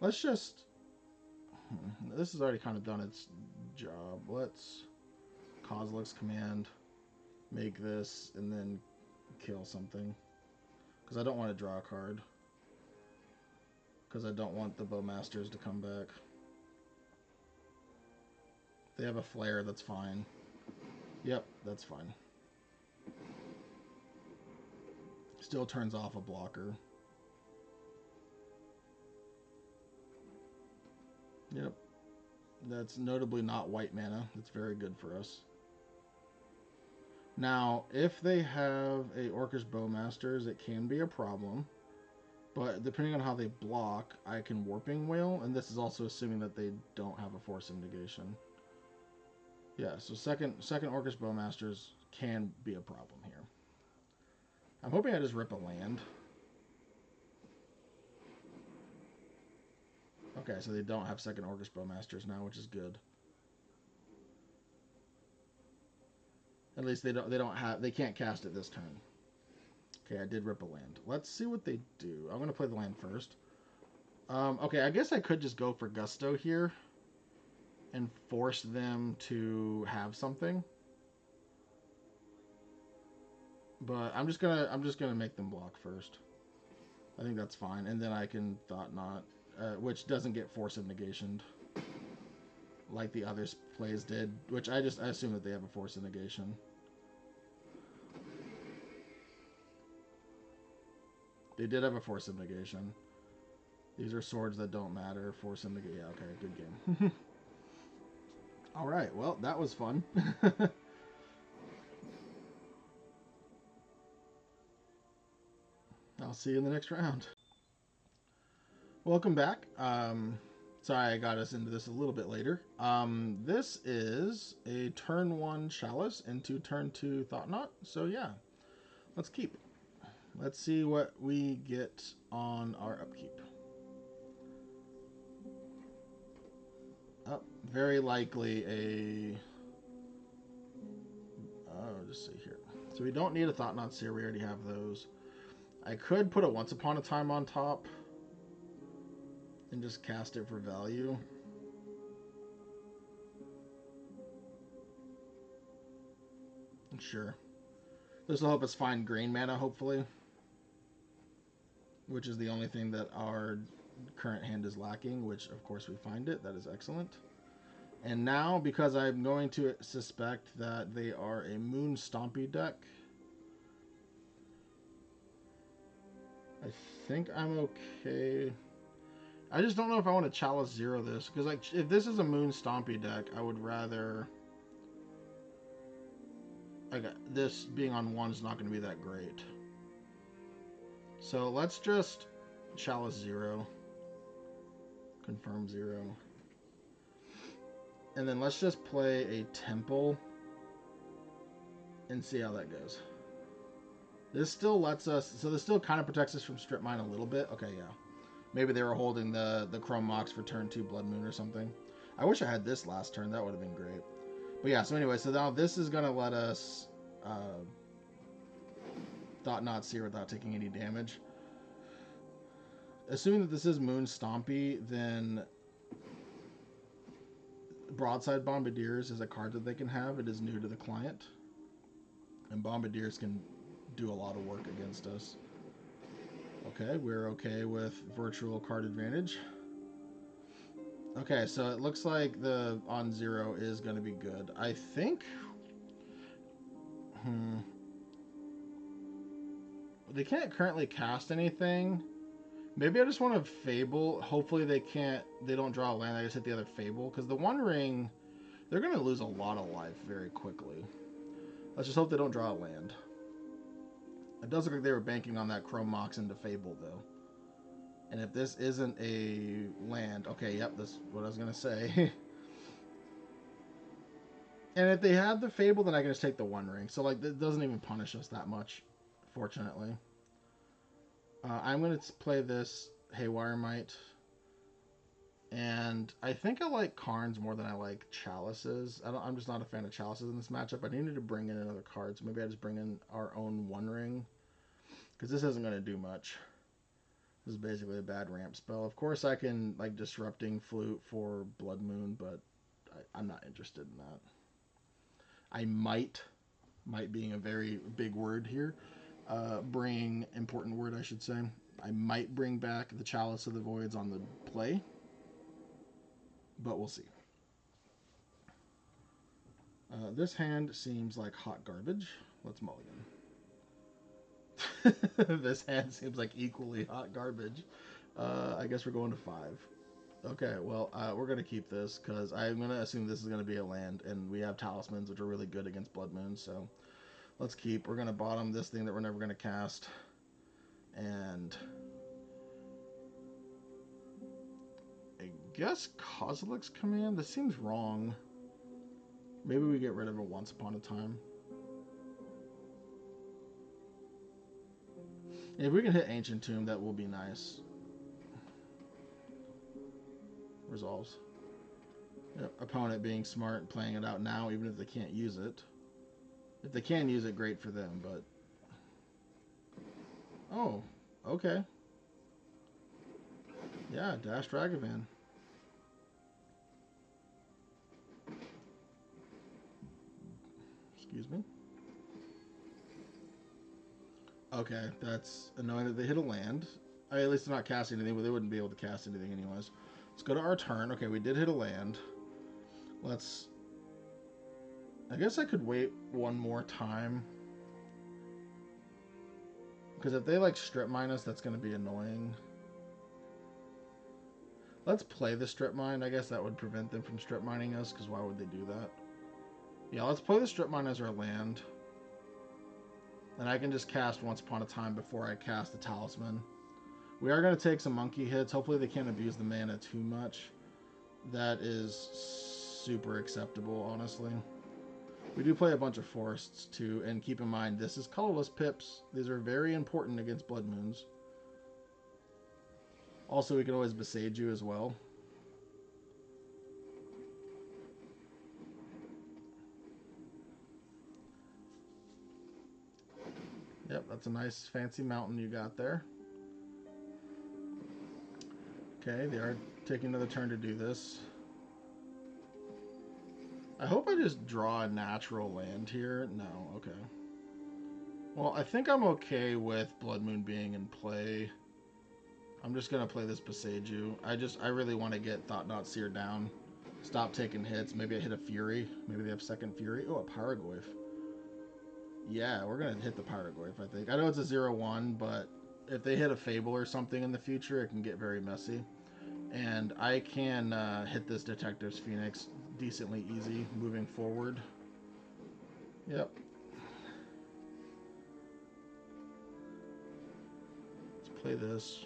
Let's just... This has already kind of done its job. Let's Kozilek's command, make this, and then kill something. Because I don't want to draw a card. Because I don't want the Bowmasters to come back. If they have a flare, that's fine. Yep, that's fine. Still turns off a blocker. Yep. That's notably not white mana. That's very good for us. Now, if they have a Orcish Bowmasters, it can be a problem. But depending on how they block, I can Warping Wail. And this is also assuming that they don't have a Force of Negation. Yeah, so second Orcish Bowmasters can be a problem here. I'm hoping I just rip a land. Okay, so they don't have second Orcish Bowmasters now, which is good. At least they can't cast it this turn. Okay, I did rip a land. Let's see what they do. I'm going to play the land first. Okay, I guess I could just go for Gusto here and force them to have something. But I'm just gonna make them block first. I think that's fine, and then I can Thought-Knot, which doesn't get Force of Negation like the other plays did, which I assume that they have a Force of Negation. They did have a Force of Negation. These are swords that don't matter. Force of Negation. Yeah, okay, good game. All right, well, that was fun. I'll see you in the next round. Welcome back. Sorry I got us into this a little bit later. This is a turn 1 Chalice into turn 2 Thought-Knot. So yeah, let's keep. Let's see what we get on our upkeep. Oh, very likely a... Oh, just see here. So we don't need a Thought-Knot Seer. We already have those. I could put a Once Upon a Time on top and just cast it for value. Sure. This will help us find green mana, hopefully. Which is the only thing that our current hand is lacking, which, of course, we find it. That is excellent. And now, because I'm going to suspect that they are a Moon Stompy deck, I think I'm okay. I just don't know if I want to Chalice 0 this, because like if this is a Moon Stompy deck, I would rather... Like, this being on 1 is not going to be that great. So let's just Chalice 0. Confirm 0. And then let's just play a Temple and see how that goes. This still lets us, so this still kind of protects us from Strip Mine a little bit. Okay, yeah. Maybe they were holding the Chrome Mox for turn 2 Blood Moon or something. I wish I had this last turn. That would have been great. But yeah, so anyway, so now this is going to let us Thought-Knot Seer without taking any damage. Assuming that this is Moon Stompy, then Broadside Bombardiers is a card that they can have. It is new to the client. And Bombardiers can do a lot of work against us. Okay, we're okay with virtual card advantage. Okay, so it looks like the on 0 is going to be good. I think... They can't currently cast anything. Maybe I just want to Fable. Hopefully they don't draw a land. I just hit the other Fable. Because the One Ring, they're going to lose a lot of life very quickly. Let's just hope they don't draw a land. It does look like they were banking on that Chrome Mox into Fable, though. And if this isn't a land... Okay, yep, that's what I was going to say. And if they have the Fable, then I can just take the One Ring. So, like, it doesn't even punish us that much, fortunately. I'm going to play this Haywire Mite. And I think I like Karns more than I like Chalices. I'm just not a fan of Chalices in this matchup. I needed to bring in another card, so maybe I just bring in our own One Ring. Because this isn't going to do much. This is basically a bad ramp spell. Of course I can, like, Disrupting Flute for Blood Moon, but I'm not interested in that. I might being a very big word here, important word I should say. I might bring back the Chalice of the Voids on the play, but we'll see. This hand seems like hot garbage. Let's mulligan. This hand seems like equally hot garbage. I guess we're going to 5. Okay, well, we're going to keep this because I'm going to assume this is going to be a land, and we have Talismans, which are really good against Blood Moon, so let's keep. We're going to bottom this thing that we're never going to cast, and I guess Kozilek's Command? This seems wrong. Maybe we get rid of it Once Upon a Time. If we can hit Ancient Tomb, that will be nice. Resolves. Yep. Opponent being smart, playing it out now, even if they can't use it. If they can use it, great for them, but... Oh, okay. Yeah, Dash Ragavan. Excuse me. Okay, that's annoying that they hit a land. At least they're not casting anything, but they wouldn't be able to cast anything anyways. Let's go to our turn. Okay, we did hit a land. Let's... I guess I could wait one more time. Because if they, like, Strip Mine us, that's going to be annoying. Let's play the Strip Mine. I guess that would prevent them from Strip Mining us, because why would they do that? Yeah, let's play the Strip Mine as our land. And I can just cast Once Upon a Time before I cast the Talisman. We are going to take some monkey hits. Hopefully they can't abuse the mana too much. That is super acceptable, honestly. We do play a bunch of forests, too. And keep in mind, this is colorless pips. These are very important against Blood Moons. Also, we can always Boseiju as well. Yep, that's a nice fancy mountain you got there. Okay, they are taking another turn to do this. I hope I just draw a natural land here. No, okay. Well, I think I'm okay with Blood Moon being in play. I'm just going to play this Boseiju. I really want to get Thought-Knot Seer down. Stop taking hits. Maybe I hit a Fury. Maybe they have second Fury. Oh, a Pyrogoyf. Yeah, we're going to hit the Pyrogoyf, I think. I know it's a 0-1, but if they hit a Fable or something in the future, it can get very messy. And I can hit this Detective's Phoenix decently easy moving forward. Yep. Let's play this.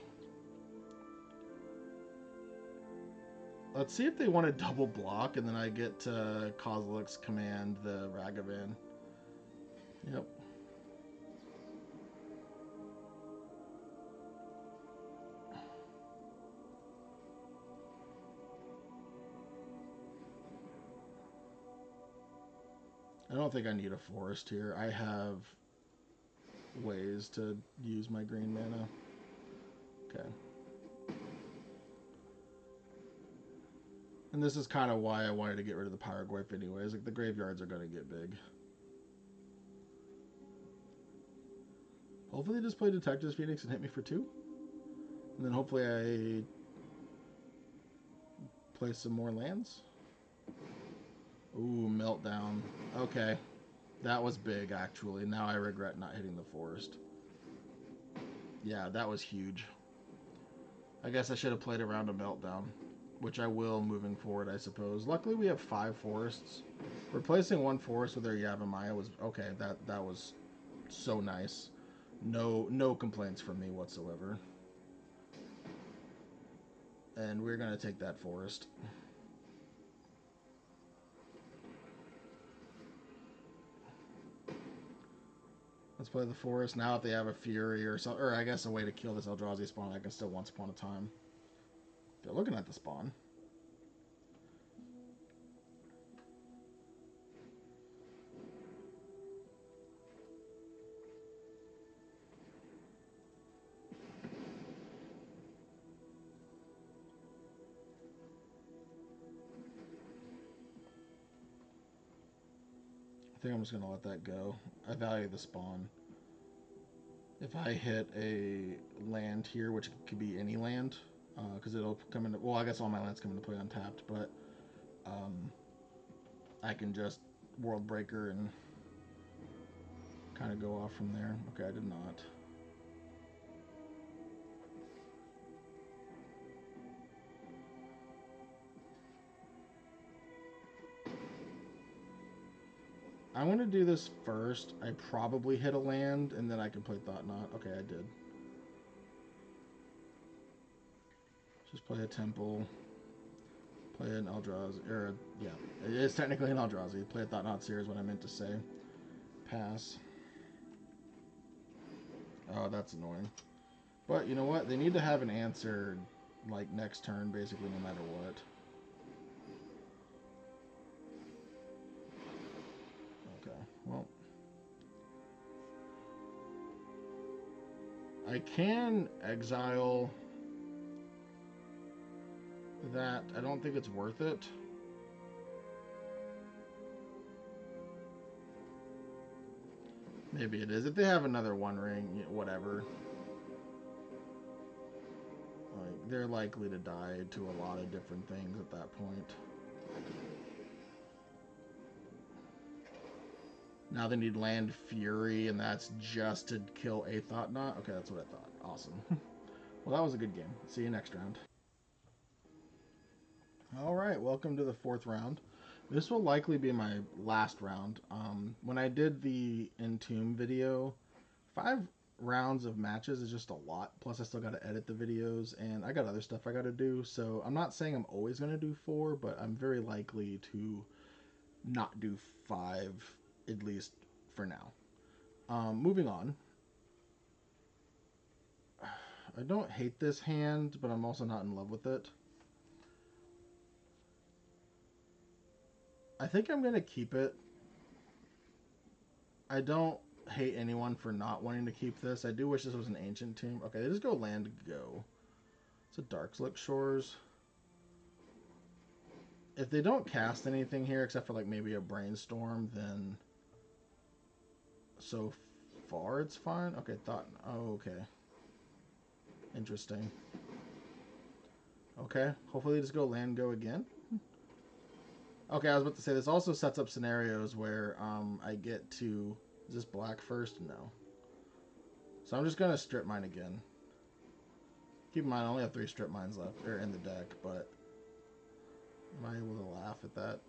Let's see if they want to double block, and then I get to Kozilek's Command the Ragavan. Yep. don't think I need a forest here. I have ways to use my green mana. Okay. And this is kind of why I wanted to get rid of the Pyroglyph anyways. Like, the graveyards are going to get big. Hopefully they just play Detective's Phoenix and hit me for 2. And then hopefully I play some more lands. Ooh, Meltdown. Okay. That was big, actually. Now I regret not hitting the forest. Yeah, that was huge. I guess I should have played around a Meltdown, which I will moving forward, I suppose. Luckily, we have 5 forests. Replacing 1 forest with our Yavimaya was... Okay, that was so nice. No complaints from me whatsoever. And we're going to take that forest. Let's play the forest. Now if they have a Fury or something, or I guess a way to kill this Eldrazi spawn, I can still Once Upon a Time. They're looking at the spawn. I think I'm just going to let that go. I value the spawn. If I hit a land here, which could be any land, because it'll come into... Well, I guess all my lands come into play untapped, but I can just World Breaker and kind of go off from there. Okay, I did not. I'm going to do this first. I probably hit a land, and then I can play Thought-Knot. Okay, I did. Just play a Temple. Play an Eldrazi. Or, yeah, it is technically an Eldrazi. Play a Thought-Knot Seer is what I meant to say. Pass. Oh, that's annoying. But, you know what? They need to have an answer, like, next turn, basically, no matter what. Okay, well... I can exile that. I don't think it's worth it. Maybe it is. If they have another One Ring, whatever. Like, they're likely to die to a lot of different things at that point. Now they need Land Fury, and that's just to kill a Thought-Knot? Okay, that's what I thought. Awesome. Well, that was a good game. See you next round. Alright, welcome to the 4th round. This will likely be my last round. When I did the Entomb video, 5 rounds of matches is just a lot. Plus, I still got to edit the videos, and I got other stuff I got to do. So I'm not saying I'm always going to do 4, but I'm very likely to not do 5, at least for now. Moving on. I don't hate this hand, but I'm also not in love with it. I think I'm going to keep it. I don't hate anyone for not wanting to keep this. I do wish this was an Ancient Tomb. Okay, they just go land go. It's a Darkslick Shores. If they don't cast anything here, except for like maybe a Brainstorm, then so far it's fine. Okay, oh, okay. Interesting. Okay, hopefully they just go land go again. Okay, I was about to say, this also sets up scenarios where I get to... Is this black first? No. So I'm just going to strip mine again. Keep in mind, I only have 3 strip mines left, or in the deck, but... Am I able to laugh at that?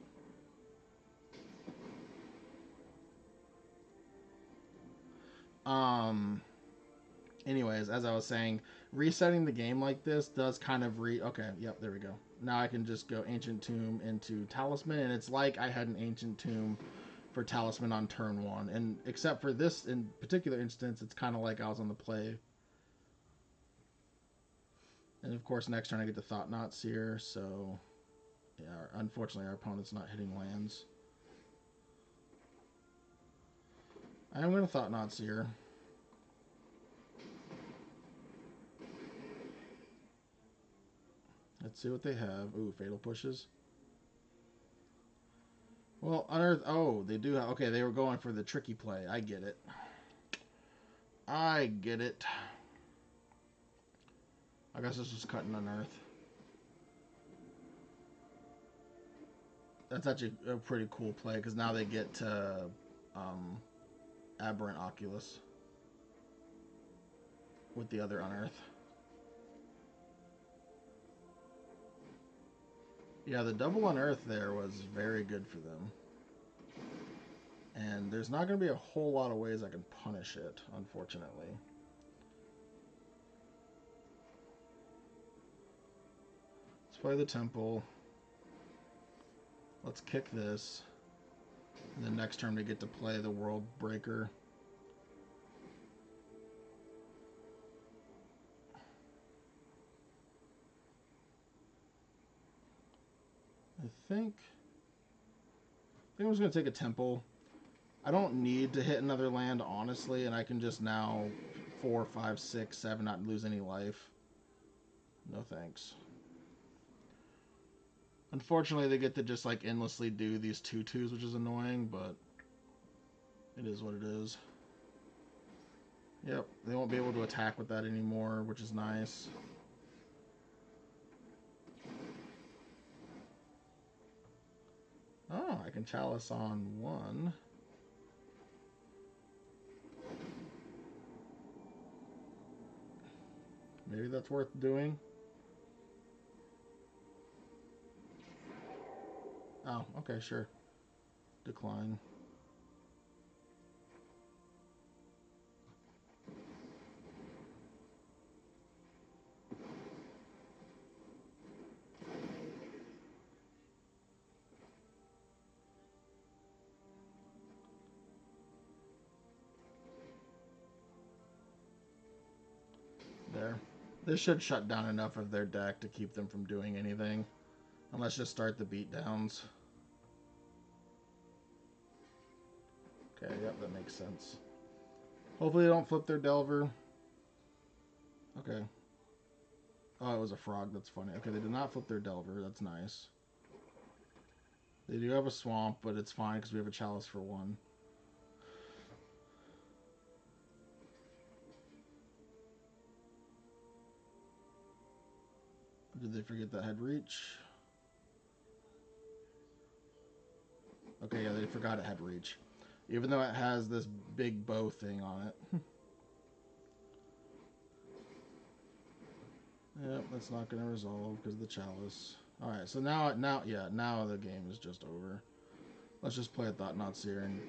Anyways, as I was saying, resetting the game like this does kind of Okay, yep, there we go. Now I can just go Ancient Tomb into Talisman, and it's like I had an Ancient Tomb for Talisman on turn 1. And except for this in particular instance, it's kind of like I was on the play. And of course, next turn I get the Thought-Knot Seer, so... Yeah, unfortunately our opponent's not hitting lands. I'm going to Thought-Knot Seer. Let's see what they have. Ooh, Fatal Pushes. Well, Unearth... Oh, they do have... Okay, they were going for the tricky play. I get it. I get it. I guess this was cutting Unearth. That's actually a pretty cool play, because now they get to Aberrant Oculus with the other Unearth. Yeah, the double Unearth there was very good for them. And there's not going to be a whole lot of ways I can punish it, unfortunately. Let's play the Temple. Let's kick this. And then next turn we get to play the World Breaker. I think I'm just going to take a Temple. I don't need to hit another land, honestly, and I can just now 4, 5, 6, 7 not lose any life. No thanks. Unfortunately, they get to just like endlessly do these 2/2s, which is annoying, but it is what it is. Yep, they won't be able to attack with that anymore, which is nice. Oh, I can Chalice on 1. Maybe that's worth doing. Oh, okay, sure. Decline. There. This should shut down enough of their deck to keep them from doing anything. And let's just start the beatdowns. Okay, yep, that makes sense. Hopefully they don't flip their Delver. Okay. Oh, it was a frog. That's funny. Okay, they did not flip their Delver. That's nice. They do have a Swamp, but it's fine because we have a Chalice for 1. Did they forget that had reach? Okay, yeah, they forgot it had reach. Even though it has this big bow thing on it. Yep, that's not going to resolve because of the Chalice. Alright, so now the game is just over. Let's just play a Thought-Knot Seer and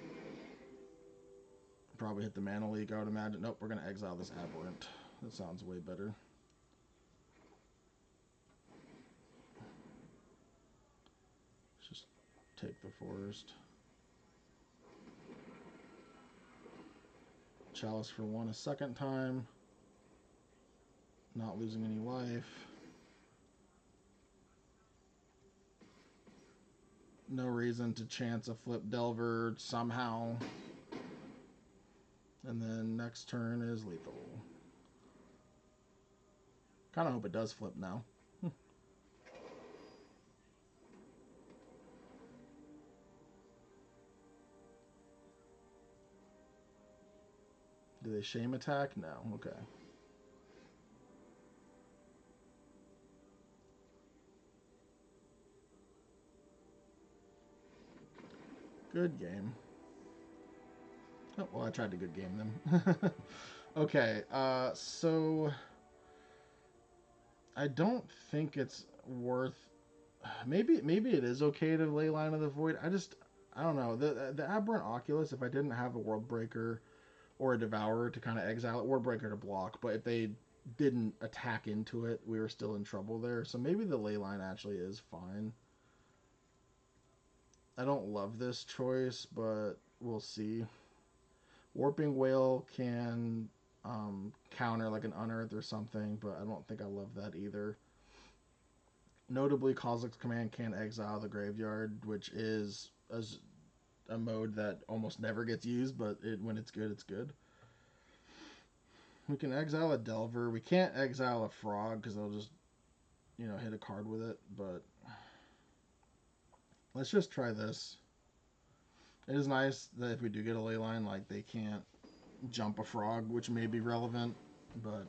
probably hit the Mana Leak, I would imagine. Nope, we're going to exile this Aberrant. That sounds way better. Let's just take the Forest. Chalice for 1 a second time. Not losing any life. No reason to chance a flip Delver somehow. And then next turn is lethal. Kind of hope it does flip now. Do they shame attack? No. Okay. Good game. Oh, well, I tried to good game them. Okay, so I don't think it's worth. Maybe it is okay to Leyline of the Void. I don't know. The Aberrant Oculus, if I didn't have a World Breaker or a Devourer to kind of exile it, World Breaker to block, but if they didn't attack into it, we were still in trouble there. So maybe the Leyline actually is fine. I don't love this choice, but we'll see. Warping Wail can counter like an Unearth or something, but I don't think I love that either. Notably, Kozilek's command can exile the graveyard, which is a mode that almost never gets used, but when it's good, it's good. We can exile a Delver. We can't exile a Frog because they'll just, hit a card with it, but let's just try this. It is nice that if we do get a Leyline, like, they can't jump a Frog, which may be relevant, but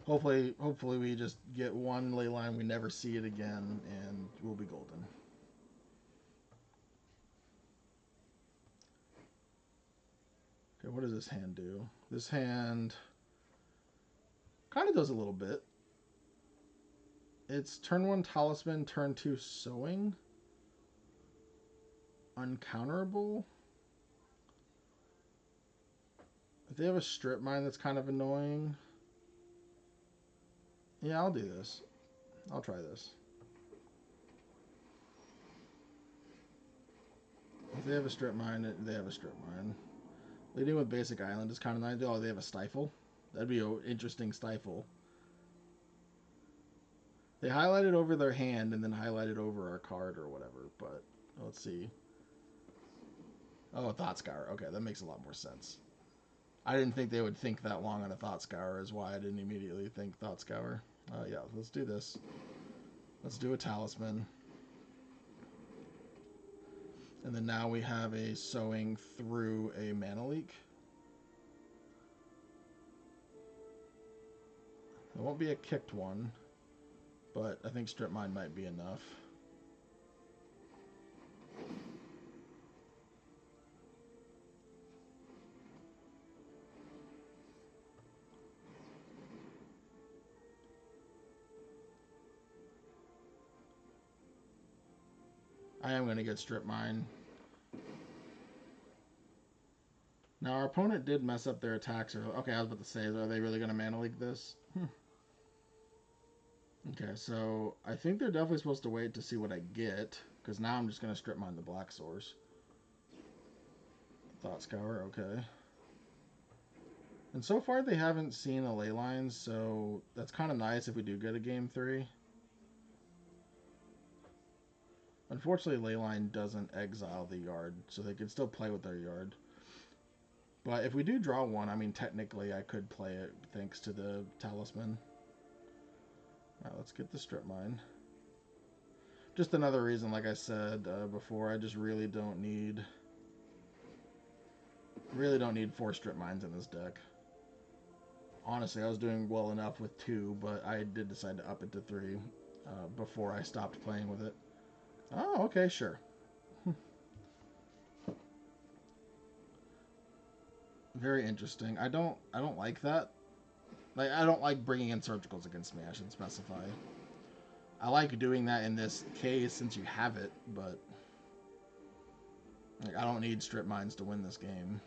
hopefully we just get one Leyline, we never see it again, and we'll be golden. Okay, what does this hand do? This hand kind of does a little bit. It's turn 1 Talisman, turn 2 Sowing. Uncounterable. If they have a Strip Mine, that's kind of annoying. Yeah, I'll do this. I'll try this. If they have a Strip Mine, they have a Strip Mine. Leading with Basic Island is kind of nice. Oh, they have a Stifle. That'd be an interesting Stifle. They highlight it over their hand and then highlight it over our card or whatever, but let's see. Oh, a Thought Scour. Okay, that makes a lot more sense. I didn't think they would think that long on a Thought Scour, is why I didn't immediately think Thought Scour. Yeah, let's do this. Let's do a Talisman. And then now we have a Sowing through a Mana Leak. It won't be a kicked one, but I think Strip Mine might be enough. I am going to get Strip Mine. Now, our opponent did mess up their attacks. Okay, I was about to say, are they really going to Mana Leak this? Okay, so I think they're definitely supposed to wait to see what I get, because now I'm just going to Strip Mine the Black Source. Thought Scour, okay. And so far they haven't seen a Leyline, so that's kind of nice if we do get a Game 3. Unfortunately, Leyline doesn't exile the yard, so they can still play with their yard. But if we do draw one, I mean, technically I could play it thanks to the Talisman. Alright, let's get the Strip Mine. Just another reason, like I said before, I just really don't need 4 Strip Mines in this deck. Honestly, I was doing well enough with 2, but I did decide to up it to 3 before I stopped playing with it. Oh, okay, sure. Very interesting. I don't like that. Like, I don't like bringing in Surgicals against me, I should specify. I like doing that in this case since you have it, but like, I don't need Strip Mines to win this game.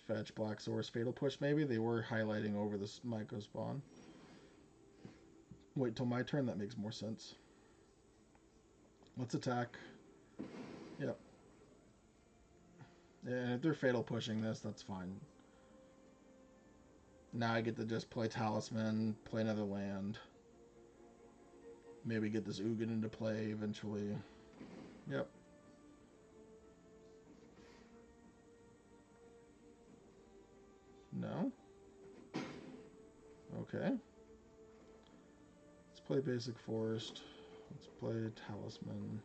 Fetch, Black Source, Fatal Push maybe? They were highlighting over this Mycospawn. Wait till my turn, that makes more sense. Let's attack. Yep. And if they're Fatal Pushing this, that's fine. Now I get to just play Talisman, play another land. Maybe get this Ugin into play eventually. Yep. No? Okay. Let's play Basic Forest. Let's play Talisman.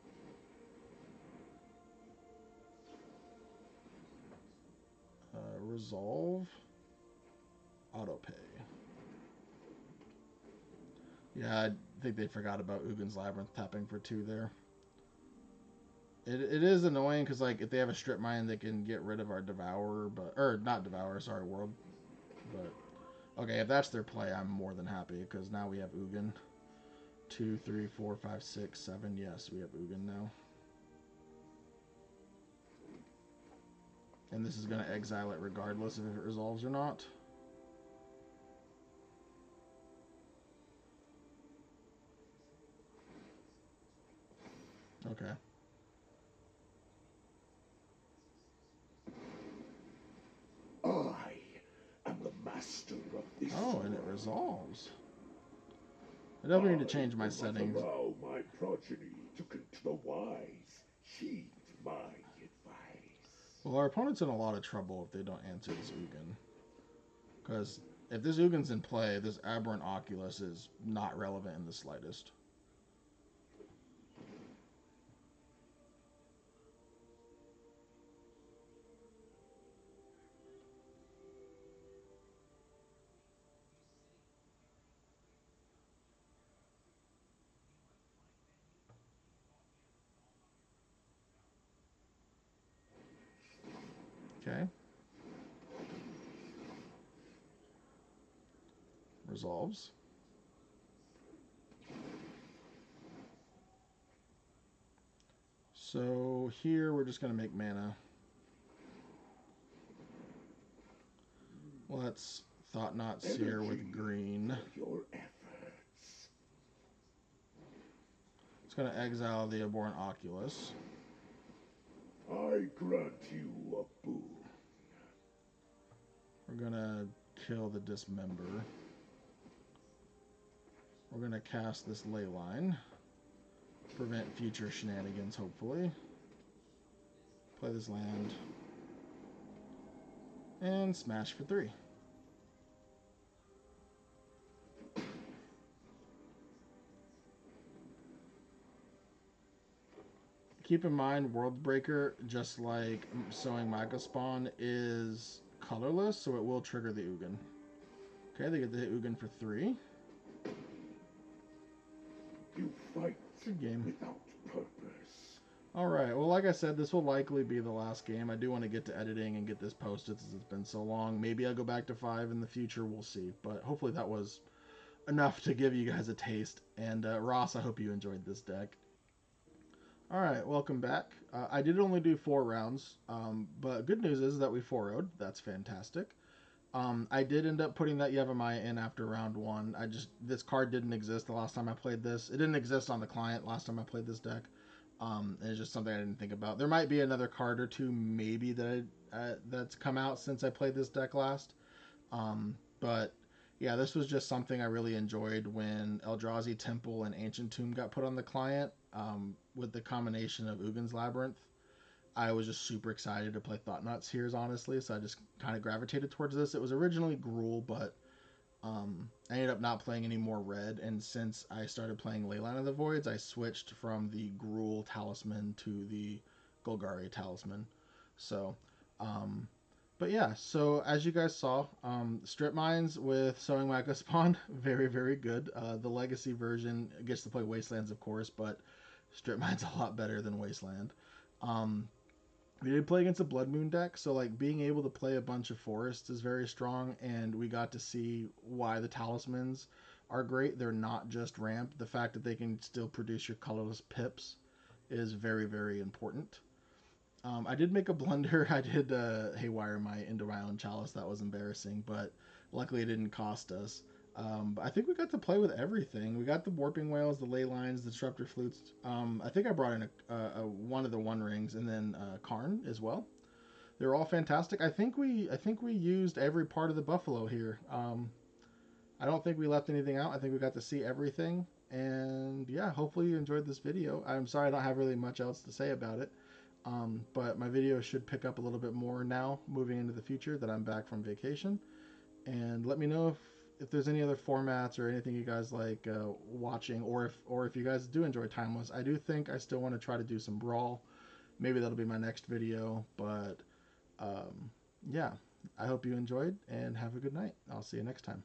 Resolve. Autopay. Yeah, I think they forgot about Ugin's Labyrinth tapping for 2 there. It is annoying because, like, if they have a Strip Mine, they can get rid of our Devourer, but... Or, not Devourer, sorry, World. But, okay, if that's their play, I'm more than happy, because now we have Ugin. 2, 3, 4, 5, 6, 7. Yes, we have Ugin now. And this is going to exile it regardless of if it resolves or not. Okay. I am the master of this. Oh, and it resolves. I definitely need to change my settings. Allow my progeny to the wise. Heed my advice. Well, our opponent's in a lot of trouble if they don't answer this Ugin. Because if this Ugin's in play, this Aberrant Oculus is not relevant in the slightest. Okay. Resolves. So here we're just going to make mana. Let's Thought-Knot Seer with green. Your efforts. It's going to exile the Abhorrent Oculus. I grant you a boon. We're going to kill the Dismember. We're going to cast this Leyline. Prevent future shenanigans, hopefully. Play this land. And smash for 3. Keep in mind, Worldbreaker, just like Sowing Mycospawn, is colorless, so it will trigger the Ugin. Okay, they get the Ugin for 3. You fight Good game. without purpose. Alright, well, like I said, this will likely be the last game. I do want to get to editing and get this posted since it's been so long. Maybe I'll go back to 5 in the future, we'll see. But hopefully that was enough to give you guys a taste. And Ross, I hope you enjoyed this deck. Alright, welcome back. I did only do 4 rounds, but good news is that we 4-0'd. That's fantastic. I did end up putting that Yavimaya in after round 1. This card didn't exist the last time I played this. It didn't exist on the client last time I played this deck. It's just something I didn't think about. There might be another card or two maybe that's come out since I played this deck last. But yeah, this was just something I really enjoyed when Eldrazi Temple and Ancient Tomb got put on the client. With the combination of Ugin's Labyrinth, I was just super excited to play Thought-Knot Seers, honestly, so I just kind of gravitated towards this. It was originally Gruul, but I ended up not playing any more red, and since I started playing Leyline of the Voids, I switched from the Gruul Talisman to the Golgari Talisman. So, but yeah, so as you guys saw, Strip Mines with Sowing Mycospawn, very, very good. The Legacy version gets to play Wastelands, of course, but Strip Mine's a lot better than Wasteland. We did play against a Blood Moon deck, so like being able to play a bunch of forests is very strong, and we got to see why the talismans are great. They're not just ramp. The fact that they can still produce your colorless pips is very, very important. I did make a blunder. I did Haywire Mite into my own Chalice. That was embarrassing, but luckily it didn't cost us. But I think we got to play with everything. We got the Warping Wails, the Leylines, the Disruptor Flutes. I think I brought in one of the One Rings, and then Karn as well. They're all fantastic. I think we used every part of the Buffalo here. I don't think we left anything out. I think we got to see everything. And yeah, hopefully you enjoyed this video. I'm sorry I don't have really much else to say about it. But my video should pick up a little bit more now, moving into the future, that I'm back from vacation. And let me know if there's any other formats or anything you guys like watching, or if you guys do enjoy Timeless. I do think I still want to try to do some Brawl. Maybe that'll be my next video. But yeah, I hope you enjoyed, and have a good night. I'll see you next time.